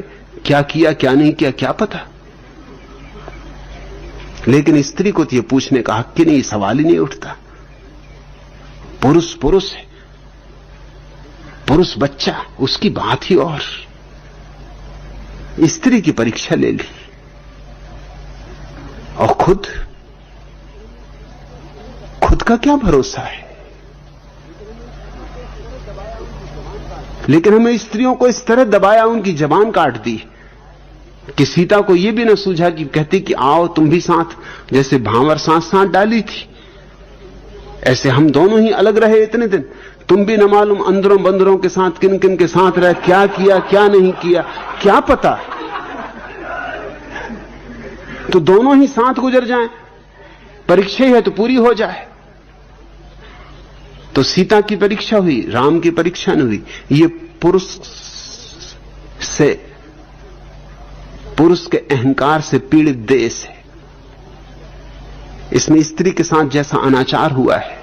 क्या किया क्या नहीं किया क्या पता। लेकिन स्त्री को तो यह पूछने का हक ही नहीं, सवाल ही नहीं उठता। पुरुष पुरुष है, पुरुष बच्चा, उसकी बात ही और। स्त्री की परीक्षा ले ली और खुद का क्या भरोसा है। लेकिन हमें स्त्रियों को इस तरह दबाया, उनकी जबान काट दी कि सीता को यह भी न सूझा कि कहती कि आओ तुम भी साथ, जैसे भांवर साथ साथ डाली थी ऐसे हम दोनों ही अलग रहे इतने दिन। तुम भी न मालूम अंदरों बंदरों के साथ किन किन के साथ रहे, क्या किया क्या नहीं किया क्या पता। तो दोनों ही साथ गुजर जाएं, परीक्षा ही है तो पूरी हो जाए। तो सीता की परीक्षा हुई, राम की परीक्षा नहीं हुई। ये पुरुष के अहंकार से पीड़ित देश है। इसमें स्त्री के साथ जैसा अनाचार हुआ है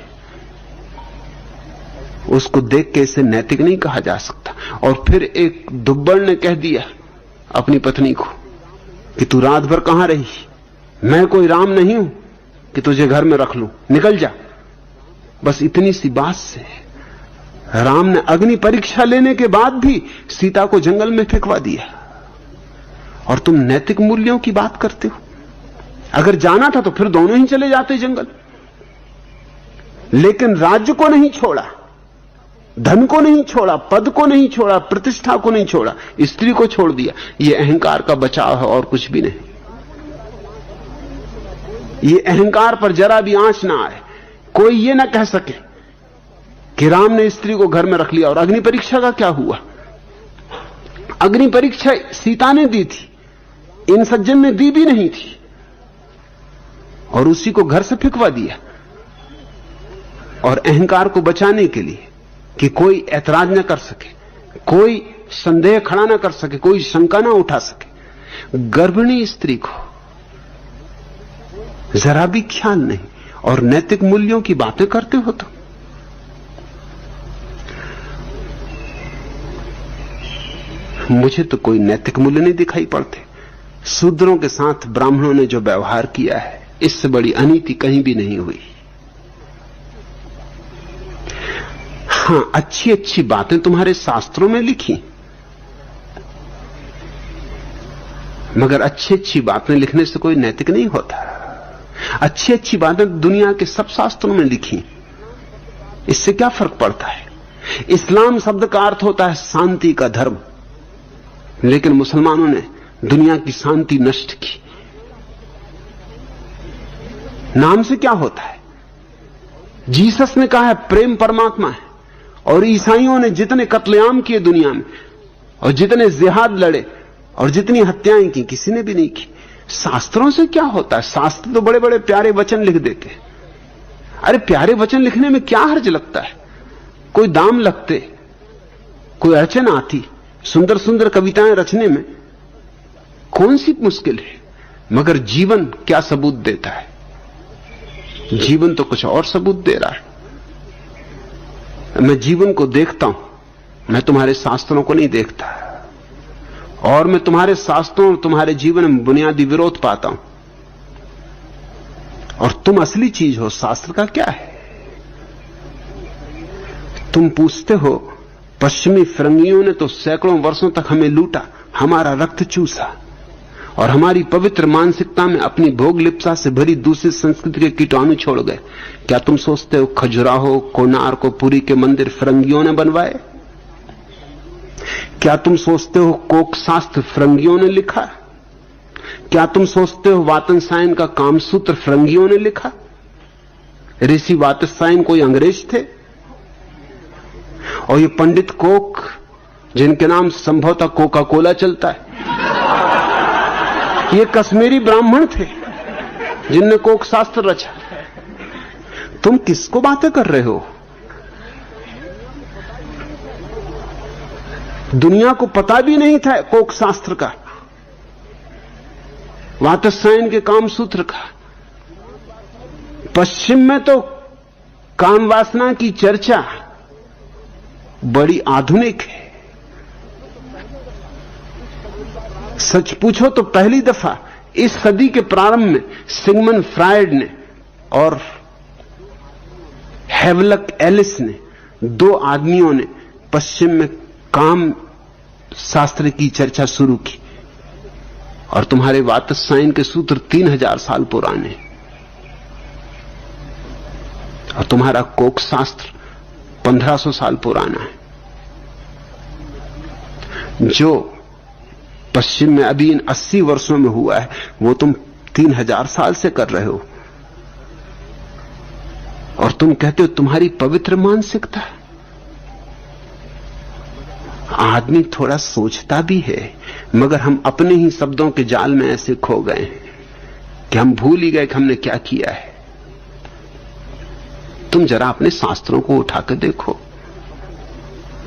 उसको देख के इसे नैतिक नहीं कहा जा सकता। और फिर एक दुब्बड़ ने कह दिया अपनी पत्नी को कि तू रात भर कहां रही, मैं कोई राम नहीं हूं कि तुझे घर में रख लूं, निकल जा। बस इतनी सी बात से राम ने अग्नि परीक्षा लेने के बाद भी सीता को जंगल में फेंकवा दिया। और तुम नैतिक मूल्यों की बात करते हो। अगर जाना था तो फिर दोनों ही चले जाते जंगल। लेकिन राज्य को नहीं छोड़ा, धन को नहीं छोड़ा, पद को नहीं छोड़ा, प्रतिष्ठा को नहीं छोड़ा, स्त्री को छोड़ दिया। यह अहंकार का बचाव है और कुछ भी नहीं। यह अहंकार पर जरा भी आंच ना आए, कोई यह ना कह सके कि राम ने स्त्री को घर में रख लिया। और अग्नि परीक्षा का क्या हुआ? अग्नि परीक्षा सीता ने दी थी, इन सज्जन ने दी भी नहीं थी, और उसी को घर से फेंकवा दिया। और अहंकार को बचाने के लिए कि कोई ऐतराज न कर सके, कोई संदेह खड़ा न कर सके, कोई शंका न उठा सके। गर्भिणी स्त्री को जरा भी ख्याल नहीं, और नैतिक मूल्यों की बातें करते हो तो। मुझे तो कोई नैतिक मूल्य नहीं दिखाई पड़ते। शूद्रों के साथ ब्राह्मणों ने जो व्यवहार किया है, इससे बड़ी अनीति कहीं भी नहीं हुई। हां, अच्छी अच्छी बातें तुम्हारे शास्त्रों में लिखी, मगर अच्छी अच्छी बातें लिखने से कोई नैतिक नहीं होता। अच्छी अच्छी बातें दुनिया के सब शास्त्रों में लिखी, इससे क्या फर्क पड़ता है? इस्लाम शब्द का अर्थ होता है शांति का धर्म, लेकिन मुसलमानों ने दुनिया की शांति नष्ट की। नाम से क्या होता है? जीसस ने कहा है प्रेम परमात्मा है, और ईसाइयों ने जितने कत्लेआम किए दुनिया में, और जितने जिहाद लड़े, और जितनी हत्याएं की, किसी ने भी नहीं की। शास्त्रों से क्या होता है? शास्त्र तो बड़े बड़े प्यारे वचन लिख देते, अरे प्यारे वचन लिखने में क्या हर्ज लगता है? कोई दाम लगते, कोई अड़चन आती, सुंदर सुंदर कविताएं रचने में कौन सी मुश्किल है? मगर जीवन क्या सबूत देता है? जीवन तो कुछ और सबूत दे रहा है। मैं जीवन को देखता हूं, मैं तुम्हारे शास्त्रों को नहीं देखता, और मैं तुम्हारे शास्त्रों और तुम्हारे जीवन में बुनियादी विरोध पाता हूं। और तुम असली चीज हो, शास्त्र का क्या है? तुम पूछते हो पश्चिमी फिरंगियों ने तो सैकड़ों वर्षों तक हमें लूटा, हमारा रक्त चूसा और हमारी पवित्र मानसिकता में अपनी भोग लिप्सा से भरी दूसरी संस्कृति के कीटाणु छोड़ गए। क्या तुम सोचते हो खजुराहो, कोणार्क, पुरी के मंदिर फिरंगियों ने बनवाए? क्या तुम सोचते हो कोक शास्त्र फिरंगियों ने लिखा? क्या तुम सोचते हो वातनसायन का कामसूत्र फिरंगियों ने लिखा? ऋषि वातनसायन कोई अंग्रेज थे? और ये पंडित कोक, जिनके नाम संभवतः कोका कोला चलता है, ये कश्मीरी ब्राह्मण थे जिनने कोक शास्त्र रचा। तुम किसको बातें कर रहे हो? दुनिया को पता भी नहीं था कोक शास्त्र का, वातनसायन के कामसूत्र का। पश्चिम में तो काम वासना की चर्चा बड़ी आधुनिक है। सच पूछो तो पहली दफा इस सदी के प्रारंभ में सिगमंड फ्रायड ने और हैवलक एलिस ने, दो आदमियों ने पश्चिम में काम शास्त्र की चर्चा शुरू की। और तुम्हारे वातनसायन के सूत्र 3000 साल पुराने, और तुम्हारा कोक शास्त्र 1500 साल पुराना है। जो पश्चिम में अभी इन 80 वर्षों में हुआ है, वो तुम 3000 साल से कर रहे हो। और तुम कहते हो तुम्हारी पवित्र मानसिकता। आदमी थोड़ा सोचता भी है, मगर हम अपने ही शब्दों के जाल में ऐसे खो गए हैं कि हम भूल ही गए कि हमने क्या किया है। तुम जरा अपने शास्त्रों को उठा कर देखो,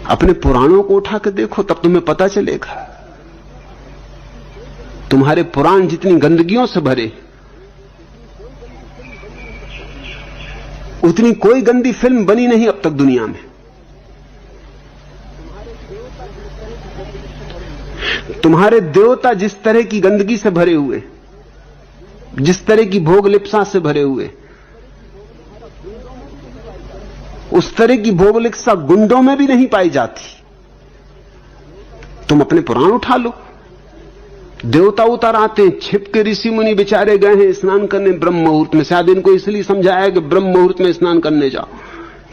अपने पुराणों को उठा कर देखो, तब तुम्हें पता चलेगा। तुम्हारे पुराण जितनी गंदगियों से भरे, उतनी कोई गंदी फिल्म बनी नहीं अब तक दुनिया में। तुम्हारे देवता जिस तरह की गंदगी से भरे हुए, जिस तरह की भोग लिप्सा से भरे हुए, उस तरह की भोग लिप्सा गुंडों में भी नहीं पाई जाती। तुम अपने पुराण उठा लो, देवता उतर आते हैं, छिप के ऋषि मुनि बेचारे गए हैं स्नान करने ब्रह्म मुहूर्त में। शायद इनको इसलिए समझाया कि ब्रह्म मुहूर्त में स्नान करने जाओ।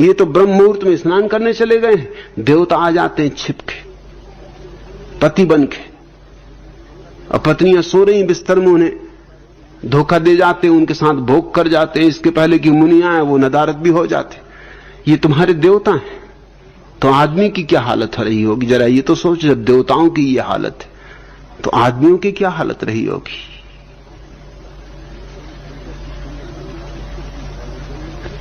ये तो ब्रह्म मुहूर्त में स्नान करने चले गए हैं, देवता आ जाते हैं छिप के, पति बन के, और पत्नियां सो रही बिस्तर में, उन्हें धोखा दे जाते, उनके साथ भोग कर जाते हैं। इसके पहले कि मुनियां आए वो नदारत भी हो जाते। ये तुम्हारे देवता हैं, तो आदमी की क्या हालत रही होगी? जरा ये तो सोचो, जब देवताओं की ये हालत है तो आदमियों की क्या हालत रही होगी?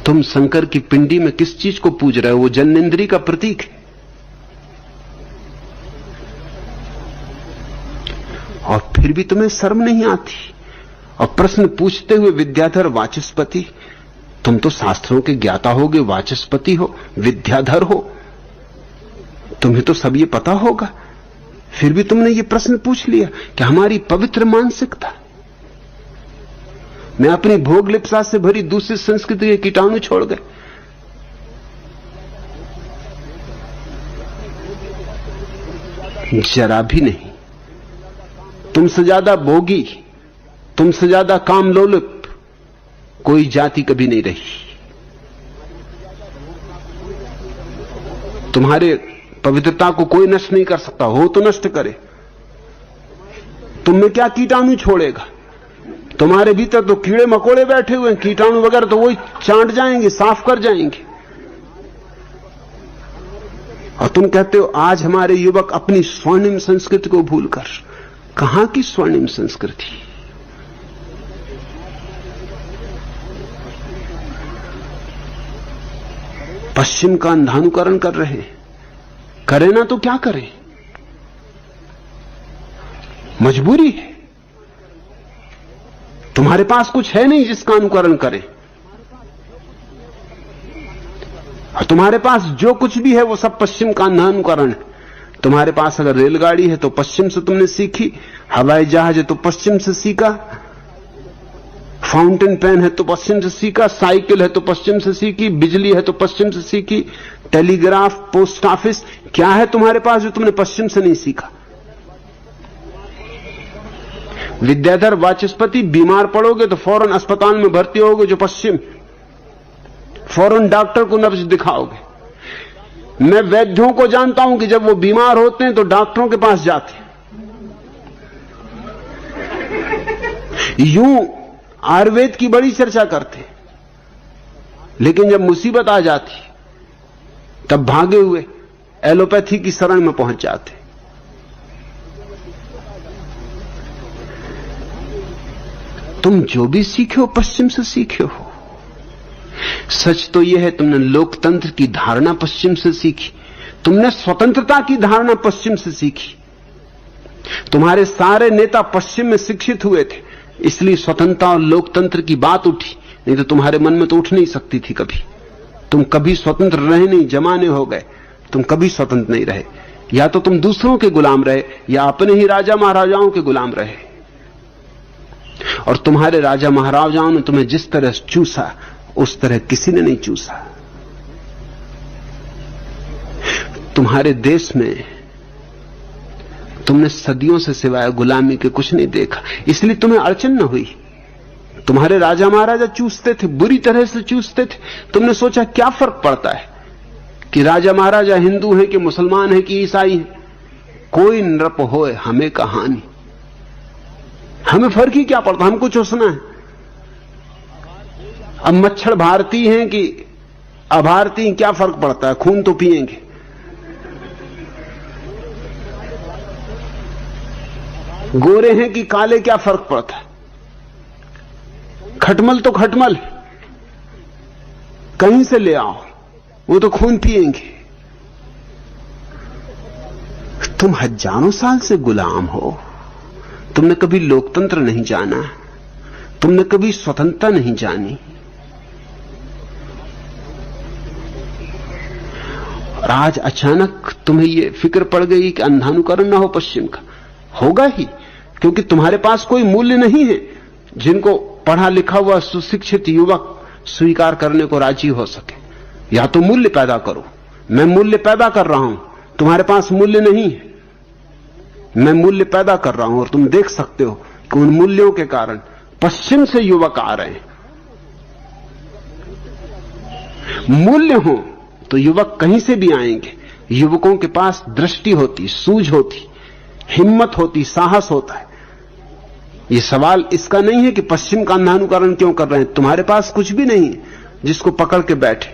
तुम शंकर की पिंडी में किस चीज को पूज रहे हो? वो जन्नेन्द्रिय का प्रतीक है। और फिर भी तुम्हें शर्म नहीं आती। और प्रश्न पूछते हुए विद्याधर वाचस्पति, तुम तो शास्त्रों के ज्ञाता होगे, वाचस्पति हो, विद्याधर हो, तुम्हें तो सब ये पता होगा। फिर भी तुमने ये प्रश्न पूछ लिया कि हमारी पवित्र मानसिकता में अपनी भोग लिप्सा से भरी दूसरी संस्कृति के कीटाणु छोड़ गए। जरा भी नहीं। तुमसे ज्यादा भोगी, तुमसे ज्यादा काम लोलुप कोई जाति कभी नहीं रही। तुम्हारे पवित्रता को कोई नष्ट नहीं कर सकता, हो तो नष्ट करे। तुम में क्या कीटाणु छोड़ेगा? तुम्हारे भीतर तो कीड़े मकोड़े बैठे हुए हैं, कीटाणु वगैरह तो वही चाट जाएंगे, साफ कर जाएंगे। और तुम कहते हो आज हमारे युवक अपनी स्वर्णिम संस्कृति को भूलकर। कहां की स्वर्णिम संस्कृति? पश्चिम का अंधानुकरण कर रहे हैं। करें ना तो क्या करें, मजबूरी है। तुम्हारे पास कुछ है नहीं जिसका अनुकरण करें, और तुम्हारे पास जो कुछ भी है वो सब पश्चिम का अंधानुकरण है। तुम्हारे पास अगर रेलगाड़ी है तो पश्चिम से तुमने सीखी, हवाई जहाज है तो पश्चिम से सीखा, फाउंटेन पेन है तो पश्चिम से सीखा, साइकिल है तो पश्चिम से सीखी, बिजली है तो पश्चिम से सीखी, टेलीग्राफ, पोस्ट ऑफिस, क्या है तुम्हारे पास जो तुमने पश्चिम से नहीं सीखा? विद्याधर वाचस्पति, बीमार पड़ोगे तो फौरन अस्पताल में भर्ती होगे जो पश्चिम, फौरन डॉक्टर को नब्ज दिखाओगे। मैं वैद्यों को जानता हूं कि जब वो बीमार होते हैं तो डॉक्टरों के पास जाते हैं। यूं आयुर्वेद की बड़ी चर्चा करते हैं, लेकिन जब मुसीबत आ जाती तब भागे हुए एलोपैथी की शरण में पहुंच जाते। तुम जो भी सीखे हो पश्चिम से सीखे हो। सच तो यह है तुमने लोकतंत्र की धारणा पश्चिम से सीखी, तुमने स्वतंत्रता की धारणा पश्चिम से सीखी। तुम्हारे सारे नेता पश्चिम में शिक्षित हुए थे, इसलिए स्वतंत्रता और लोकतंत्र की बात उठी, नहीं तो तुम्हारे मन में तो उठ नहीं सकती थी कभी। तुम कभी स्वतंत्र रहे नहीं, जमाने हो गए, तुम कभी स्वतंत्र नहीं रहे। या तो तुम दूसरों के गुलाम रहे या अपने ही राजा महाराजाओं के गुलाम रहे। और तुम्हारे राजा महाराजाओं ने तुम्हें जिस तरह चूसा उस तरह किसी ने नहीं चूसा। तुम्हारे देश में तुमने सदियों से सिवाय गुलामी के कुछ नहीं देखा, इसलिए तुम्हें अड़चन न हुई। तुम्हारे राजा महाराजा चूसते थे, बुरी तरह से चूसते थे। तुमने सोचा क्या फर्क पड़ता है कि राजा महाराजा हिंदू हैं कि मुसलमान हैं कि ईसाई हैं, कोई नृप होए हमें कहानी, हमें फर्क ही क्या पड़ता, हमको चूसना है। अब मच्छर भारतीय हैं कि अभारतीय, क्या फर्क पड़ता है, खून तो पिएंगे। गोरे हैं कि काले, क्या फर्क पड़ता है, खटमल तो खटमल, कहीं से ले आओ, वो तो खून पिएंगे। तुम हजारों साल से गुलाम हो, तुमने कभी लोकतंत्र नहीं जाना, तुमने कभी स्वतंत्रता नहीं जानी। और आज अचानक तुम्हें यह फिक्र पड़ गई कि अंधानुकरण ना हो पश्चिम का। होगा ही, क्योंकि तुम्हारे पास कोई मूल्य नहीं है जिनको पढ़ा लिखा हुआ सुशिक्षित युवक स्वीकार करने को राजी हो सके। या तो मूल्य पैदा करो, मैं मूल्य पैदा कर रहा हूं, तुम्हारे पास मूल्य नहीं है, मैं मूल्य पैदा कर रहा हूं। और तुम देख सकते हो कि उन मूल्यों के कारण पश्चिम से युवक आ रहे हैं। मूल्य हो तो युवक कहीं से भी आएंगे। युवकों के पास दृष्टि होती, सूझ होती, हिम्मत होती, साहस होता है। यह सवाल इसका नहीं है कि पश्चिम का अंधानुकरण क्यों कर रहे हैं। तुम्हारे पास कुछ भी नहीं है जिसको पकड़ के बैठे,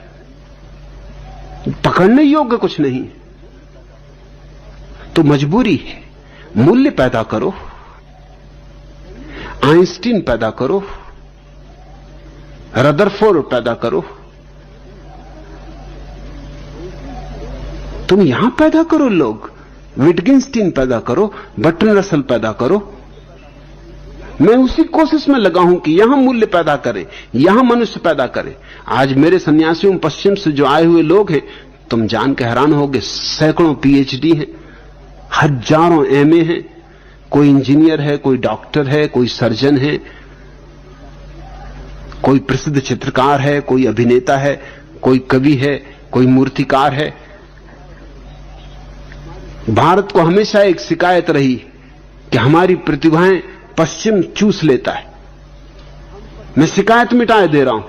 पकड़ने योग्य कुछ नहीं, तो मजबूरी है। मूल्य पैदा करो, आइंस्टीन पैदा करो, रदरफोर्ड पैदा करो, तुम यहां पैदा करो, लोग विटगेंस्टीन पैदा करो, बर्ट्रैंड रसल पैदा करो। मैं उसी कोशिश में लगा हूं कि यहां मूल्य पैदा करें, यहां मनुष्य पैदा करें। आज मेरे सन्यासियों पश्चिम से जो आए हुए लोग हैं, तुम जान के हैरान होगे, सैकड़ों पीएचडी हैं, हजारों एमए हैं, कोई इंजीनियर है, कोई डॉक्टर है, कोई सर्जन है, कोई प्रसिद्ध चित्रकार है, कोई अभिनेता है, कोई कवि है, कोई मूर्तिकार है। भारत को हमेशा एक शिकायत रही कि हमारी प्रतिभाएं पश्चिम चूस लेता है। मैं शिकायत मिटाए दे रहा हूं,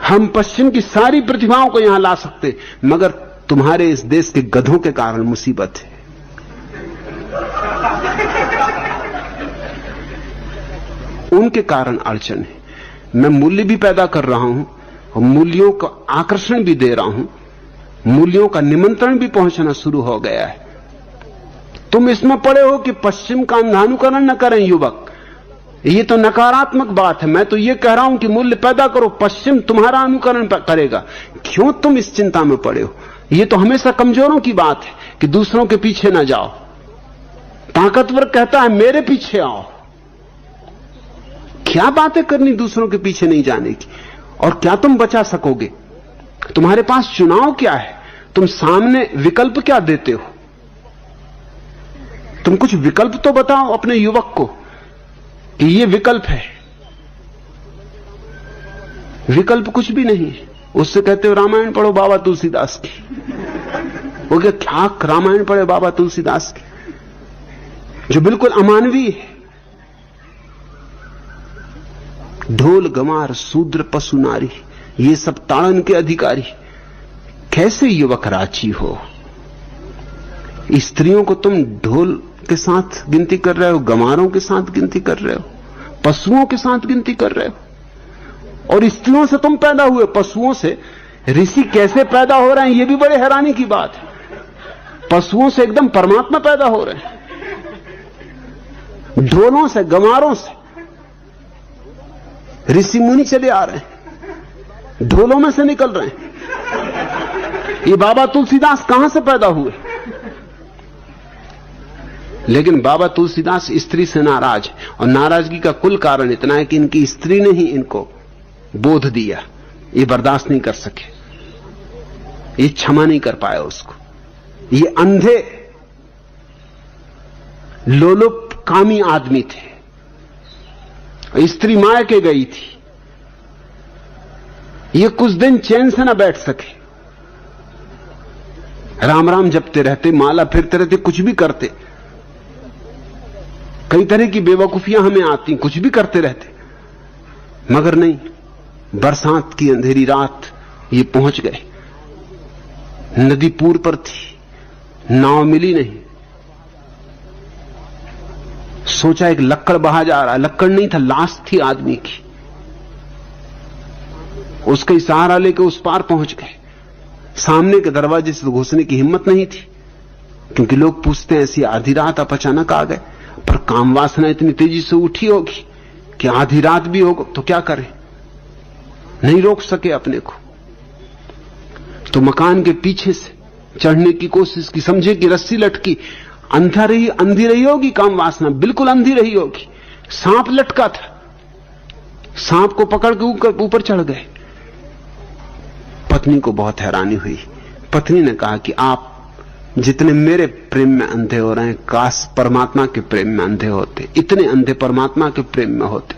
हम पश्चिम की सारी प्रतिभाओं को यहां ला सकते, मगर तुम्हारे इस देश के गधों के कारण मुसीबत है। उनके कारण अड़चन है। मैं मूल्य भी पैदा कर रहा हूं और मूल्यों का आकर्षण भी दे रहा हूं, मूल्यों का निमंत्रण भी पहुंचना शुरू हो गया है। तुम इसमें पड़े हो कि पश्चिम का अंधानुकरण न करें युवक, ये तो नकारात्मक बात है। मैं तो ये कह रहा हूं कि मूल्य पैदा करो, पश्चिम तुम्हारा अनुकरण करेगा। क्यों तुम इस चिंता में पड़े हो? ये तो हमेशा कमजोरों की बात है कि दूसरों के पीछे ना जाओ। ताकतवर कहता है मेरे पीछे आओ। क्या बातें करनी दूसरों के पीछे नहीं जाने की? और क्या तुम बचा सकोगे? तुम्हारे पास चुनाव क्या है? तुम सामने विकल्प क्या देते हो? तुम कुछ विकल्प तो बताओ अपने युवक को कि ये विकल्प है। विकल्प कुछ भी नहीं है। उससे कहते हो रामायण पढ़ो बाबा तुलसीदास की। वो क्या रामायण पढ़े बाबा तुलसीदास की, जो बिल्कुल अमानवीय है। ढोल गमार शूद्र पशु नारी, ये सब ताड़न के अधिकारी। कैसे युवक राजी हो? स्त्रियों को तुम ढोल के साथ गिनती कर रहे हो, गमारों के साथ गिनती कर रहे हो, पशुओं के साथ गिनती कर रहे हो। और स्त्रियों से तुम पैदा हुए, पशुओं से ऋषि कैसे पैदा हो रहे हैं, यह भी बड़े हैरानी की बात है। पशुओं से एकदम परमात्मा पैदा हो रहे हैं। ढोलों से, गमारों से ऋषि मुनि चले आ रहे हैं, ढोलों में से निकल रहे हैं। ये बाबा तुलसीदास कहां से पैदा हुए? लेकिन बाबा तुलसीदास स्त्री से नाराज है, और नाराजगी का कुल कारण इतना है कि इनकी स्त्री ने ही इनको बोध दिया। ये बर्दाश्त नहीं कर सके, ये क्षमा नहीं कर पाया उसको। ये अंधे लोलुप कामी आदमी थे। स्त्री मायके गई थी, ये कुछ दिन चैन से ना बैठ सके। राम राम जपते रहते, माला फिरते रहते, कुछ भी करते। कई तरह की बेवकूफियां हमें आती, कुछ भी करते रहते, मगर नहीं। बरसात की अंधेरी रात ये पहुंच गए। नदी पूर पर थी, नाव मिली नहीं। सोचा एक लक्कड़ बहा जा रहा है, लक्कड़ नहीं था, लाश थी आदमी की। उसका सहारा लेकर उस पार पहुंच गए। सामने के दरवाजे से घुसने की हिम्मत नहीं थी, क्योंकि लोग पूछते हैं ऐसी आधी रात आप अचानक आ गए। पर काम वासना इतनी तेजी से उठी होगी कि आधी रात भी होगा तो क्या करें, नहीं रोक सके अपने को। तो मकान के पीछे से चढ़ने की कोशिश की, समझे कि रस्सी लटकी, अंधी रही होगी काम वासना, बिल्कुल अंधी रही होगी। सांप लटका था, सांप को पकड़ के ऊपर चढ़ गए। पत्नी को बहुत हैरानी हुई। पत्नी ने कहा कि आप जितने मेरे प्रेम में अंधे हो रहे हैं, काश परमात्मा के प्रेम में अंधे होते। इतने अंधे परमात्मा के प्रेम में होते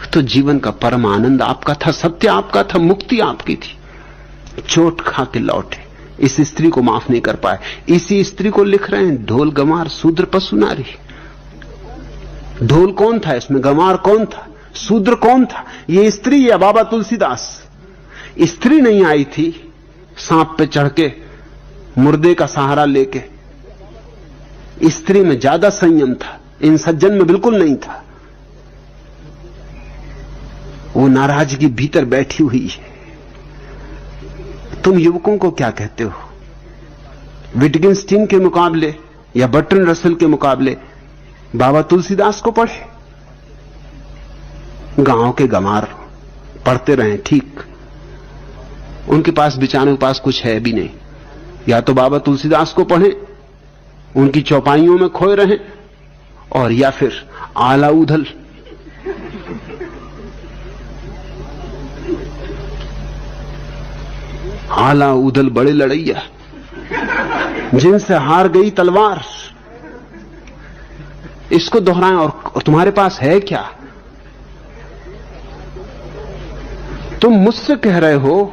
तो जीवन का परम आनंद आपका था, सत्य आपका था, मुक्ति आपकी थी। चोट खा के लौटे, इस स्त्री को माफ नहीं कर पाए। इसी स्त्री को लिख रहे हैं ढोल गमार शूद्र पशु नारी। ढोल कौन था इसमें, गमार कौन था, शूद्र कौन था? ये स्त्री या बाबा तुलसीदास? स्त्री नहीं आई थी सांप पे चढ़ के, मुर्दे का सहारा लेके। स्त्री में ज्यादा संयम था, इन सज्जन में बिल्कुल नहीं था। वो नाराजगी भीतर बैठी हुई है। तुम युवकों को क्या कहते हो? विटगेंस्टीन के मुकाबले या बर्ट्रैंड रसेल के मुकाबले बाबा तुलसीदास को पढ़े। गांव के गमार पढ़ते रहे, ठीक, उनके पास बेचारों के पास कुछ है भी नहीं। या तो बाबा तुलसीदास को पढ़ें, उनकी चौपाइयों में खोए रहें, और या फिर आला उधल। आला उधल बड़े लड़ैया, जिनसे हार गई तलवार, इसको दोहराएं। और तुम्हारे पास है क्या? तुम मुझसे कह रहे हो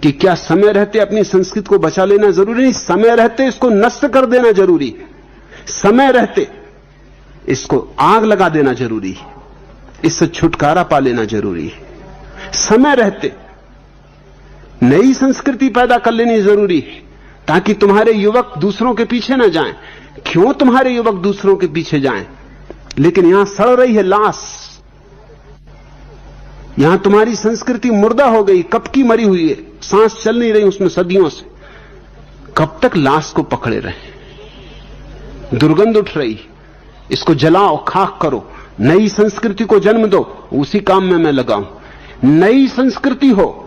कि क्या समय रहते अपनी संस्कृति को बचा लेना जरूरी नहीं? समय रहते इसको नष्ट कर देना जरूरी है। समय रहते इसको आग लगा देना जरूरी है, इससे छुटकारा पा लेना जरूरी है। समय रहते नई संस्कृति पैदा कर लेनी जरूरी है, ताकि तुम्हारे युवक दूसरों के पीछे न जाएं। क्यों तुम्हारे युवक दूसरों के पीछे जाएं? लेकिन यहां सड़ रही है लाश, यहां तुम्हारी संस्कृति मुर्दा हो गई, कब की मरी हुई है, सांस चल नहीं रही उसमें सदियों से। कब तक लाश को पकड़े रहे? दुर्गंध उठ रही, इसको जलाओ, खाक करो, नई संस्कृति को जन्म दो, उसी काम में मैं लगा हूं। नई संस्कृति हो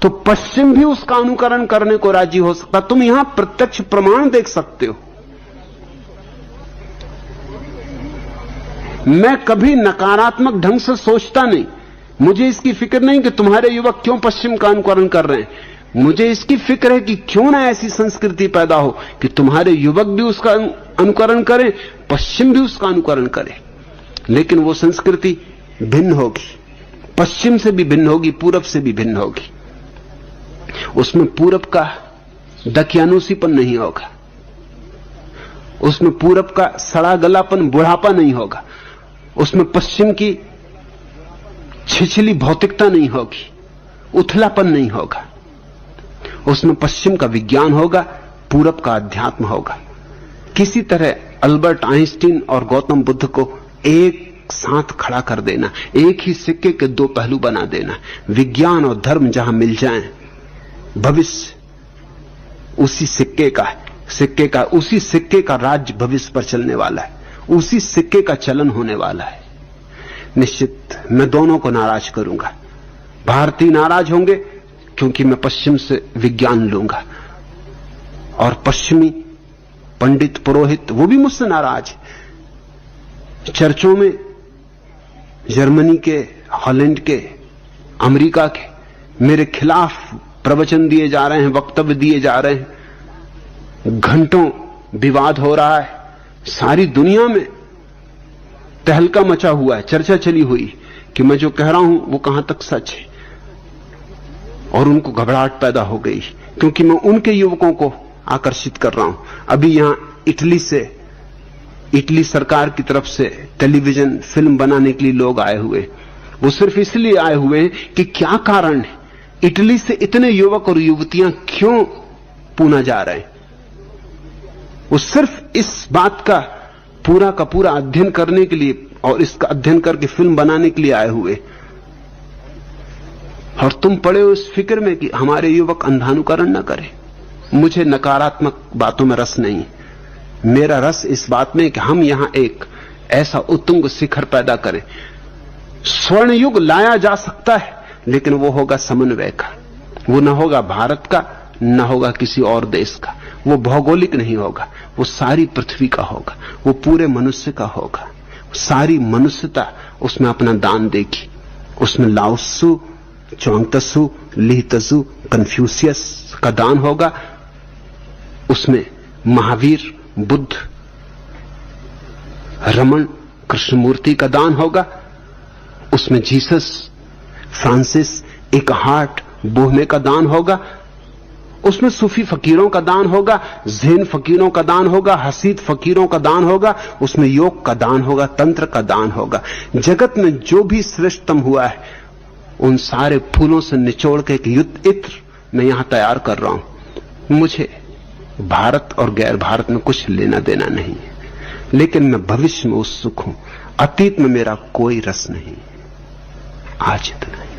तो पश्चिम भी उसका अनुकरण करने को राजी हो सकता। तुम यहां प्रत्यक्ष प्रमाण देख सकते हो। मैं कभी नकारात्मक ढंग से सोचता नहीं। मुझे इसकी फिक्र नहीं कि तुम्हारे युवक क्यों पश्चिम का अनुकरण कर रहे हैं। मुझे इसकी फिक्र है कि क्यों ना ऐसी संस्कृति पैदा हो कि तुम्हारे युवक भी उसका अनुकरण करें, पश्चिम भी उसका अनुकरण करे। लेकिन वो संस्कृति भिन्न होगी, पश्चिम से भी भिन्न होगी, पूरब से भी भिन्न होगी। उसमें पूरब का दकियानूसीपन नहीं होगा, उसमें पूरब का सड़ा गलापन, बुढ़ापा नहीं होगा, उसमें पश्चिम की छिछली भौतिकता नहीं होगी, उथलापन नहीं होगा। उसमें पश्चिम का विज्ञान होगा, पूरब का अध्यात्म होगा। किसी तरह अल्बर्ट आइंस्टीन और गौतम बुद्ध को एक साथ खड़ा कर देना, एक ही सिक्के के दो पहलू बना देना। विज्ञान और धर्म जहां मिल जाएं, भविष्य उसी सिक्के का उसी सिक्के का राज्य भविष्य पर चलने वाला है, उसी सिक्के का चलन होने वाला है। निश्चित मैं दोनों को नाराज करूंगा। भारतीय नाराज होंगे क्योंकि मैं पश्चिम से विज्ञान लूंगा, और पश्चिमी पंडित पुरोहित वो भी मुझसे नाराज है। चर्चों में जर्मनी के, हॉलैंड के, अमेरिका के मेरे खिलाफ प्रवचन दिए जा रहे हैं, वक्तव्य दिए जा रहे हैं, घंटों विवाद हो रहा है, सारी दुनिया में तहलका मचा हुआ है, चर्चा चली हुई कि मैं जो कह रहा हूं वो कहां तक सच है। और उनको घबराहट पैदा हो गई क्योंकि मैं उनके युवकों को आकर्षित कर रहा हूं। अभी यहां इटली सरकार की तरफ से टेलीविजन फिल्म बनाने के लिए लोग आए हुए। वो सिर्फ इसलिए आए हुए हैं कि क्या कारण है, इटली से इतने युवक और युवतियां क्यों पूना जा रहे हैं। वो सिर्फ इस बात का पूरा अध्ययन करने के लिए और इसका अध्ययन करके फिल्म बनाने के लिए आए हुए। और तुम पड़े हो इस फिक्र में कि हमारे युवक अंधानुकरण न करें। मुझे नकारात्मक बातों में रस नहीं। मेरा रस इस बात में कि हम यहां एक ऐसा उत्तुंग शिखर पैदा करें। स्वर्ण युग लाया जा सकता है, लेकिन वो होगा समन्वय का। वो न होगा भारत का, न होगा किसी और देश का। वो भौगोलिक नहीं होगा, वो सारी पृथ्वी का होगा, वो पूरे मनुष्य का होगा। सारी मनुष्यता उसमें अपना दान देगी। उसमें लाओत्सु, च्वांगत्सु, लीह-त्सु, कन्फ्यूशियस का दान होगा। उसमें महावीर, बुद्ध, रमन, कृष्णमूर्ति का दान होगा। उसमें जीसस, फ्रांसिस, एकहार्ट, बोहमे का दान होगा। उसमें सूफी फकीरों का दान होगा, ज़ेन फकीरों का दान होगा, हसीद फकीरों का दान होगा। उसमें योग का दान होगा, तंत्र का दान होगा। जगत में जो भी श्रेष्ठतम हुआ है, उन सारे फूलों से निचोड़ के एक युद्ध इत्र मैं यहां तैयार कर रहा हूं। मुझे भारत और गैर भारत में कुछ लेना देना नहीं है, लेकिन मैं भविष्य में उत्सुक हूं। अतीत में मेरा कोई रस नहीं। आज इतना है।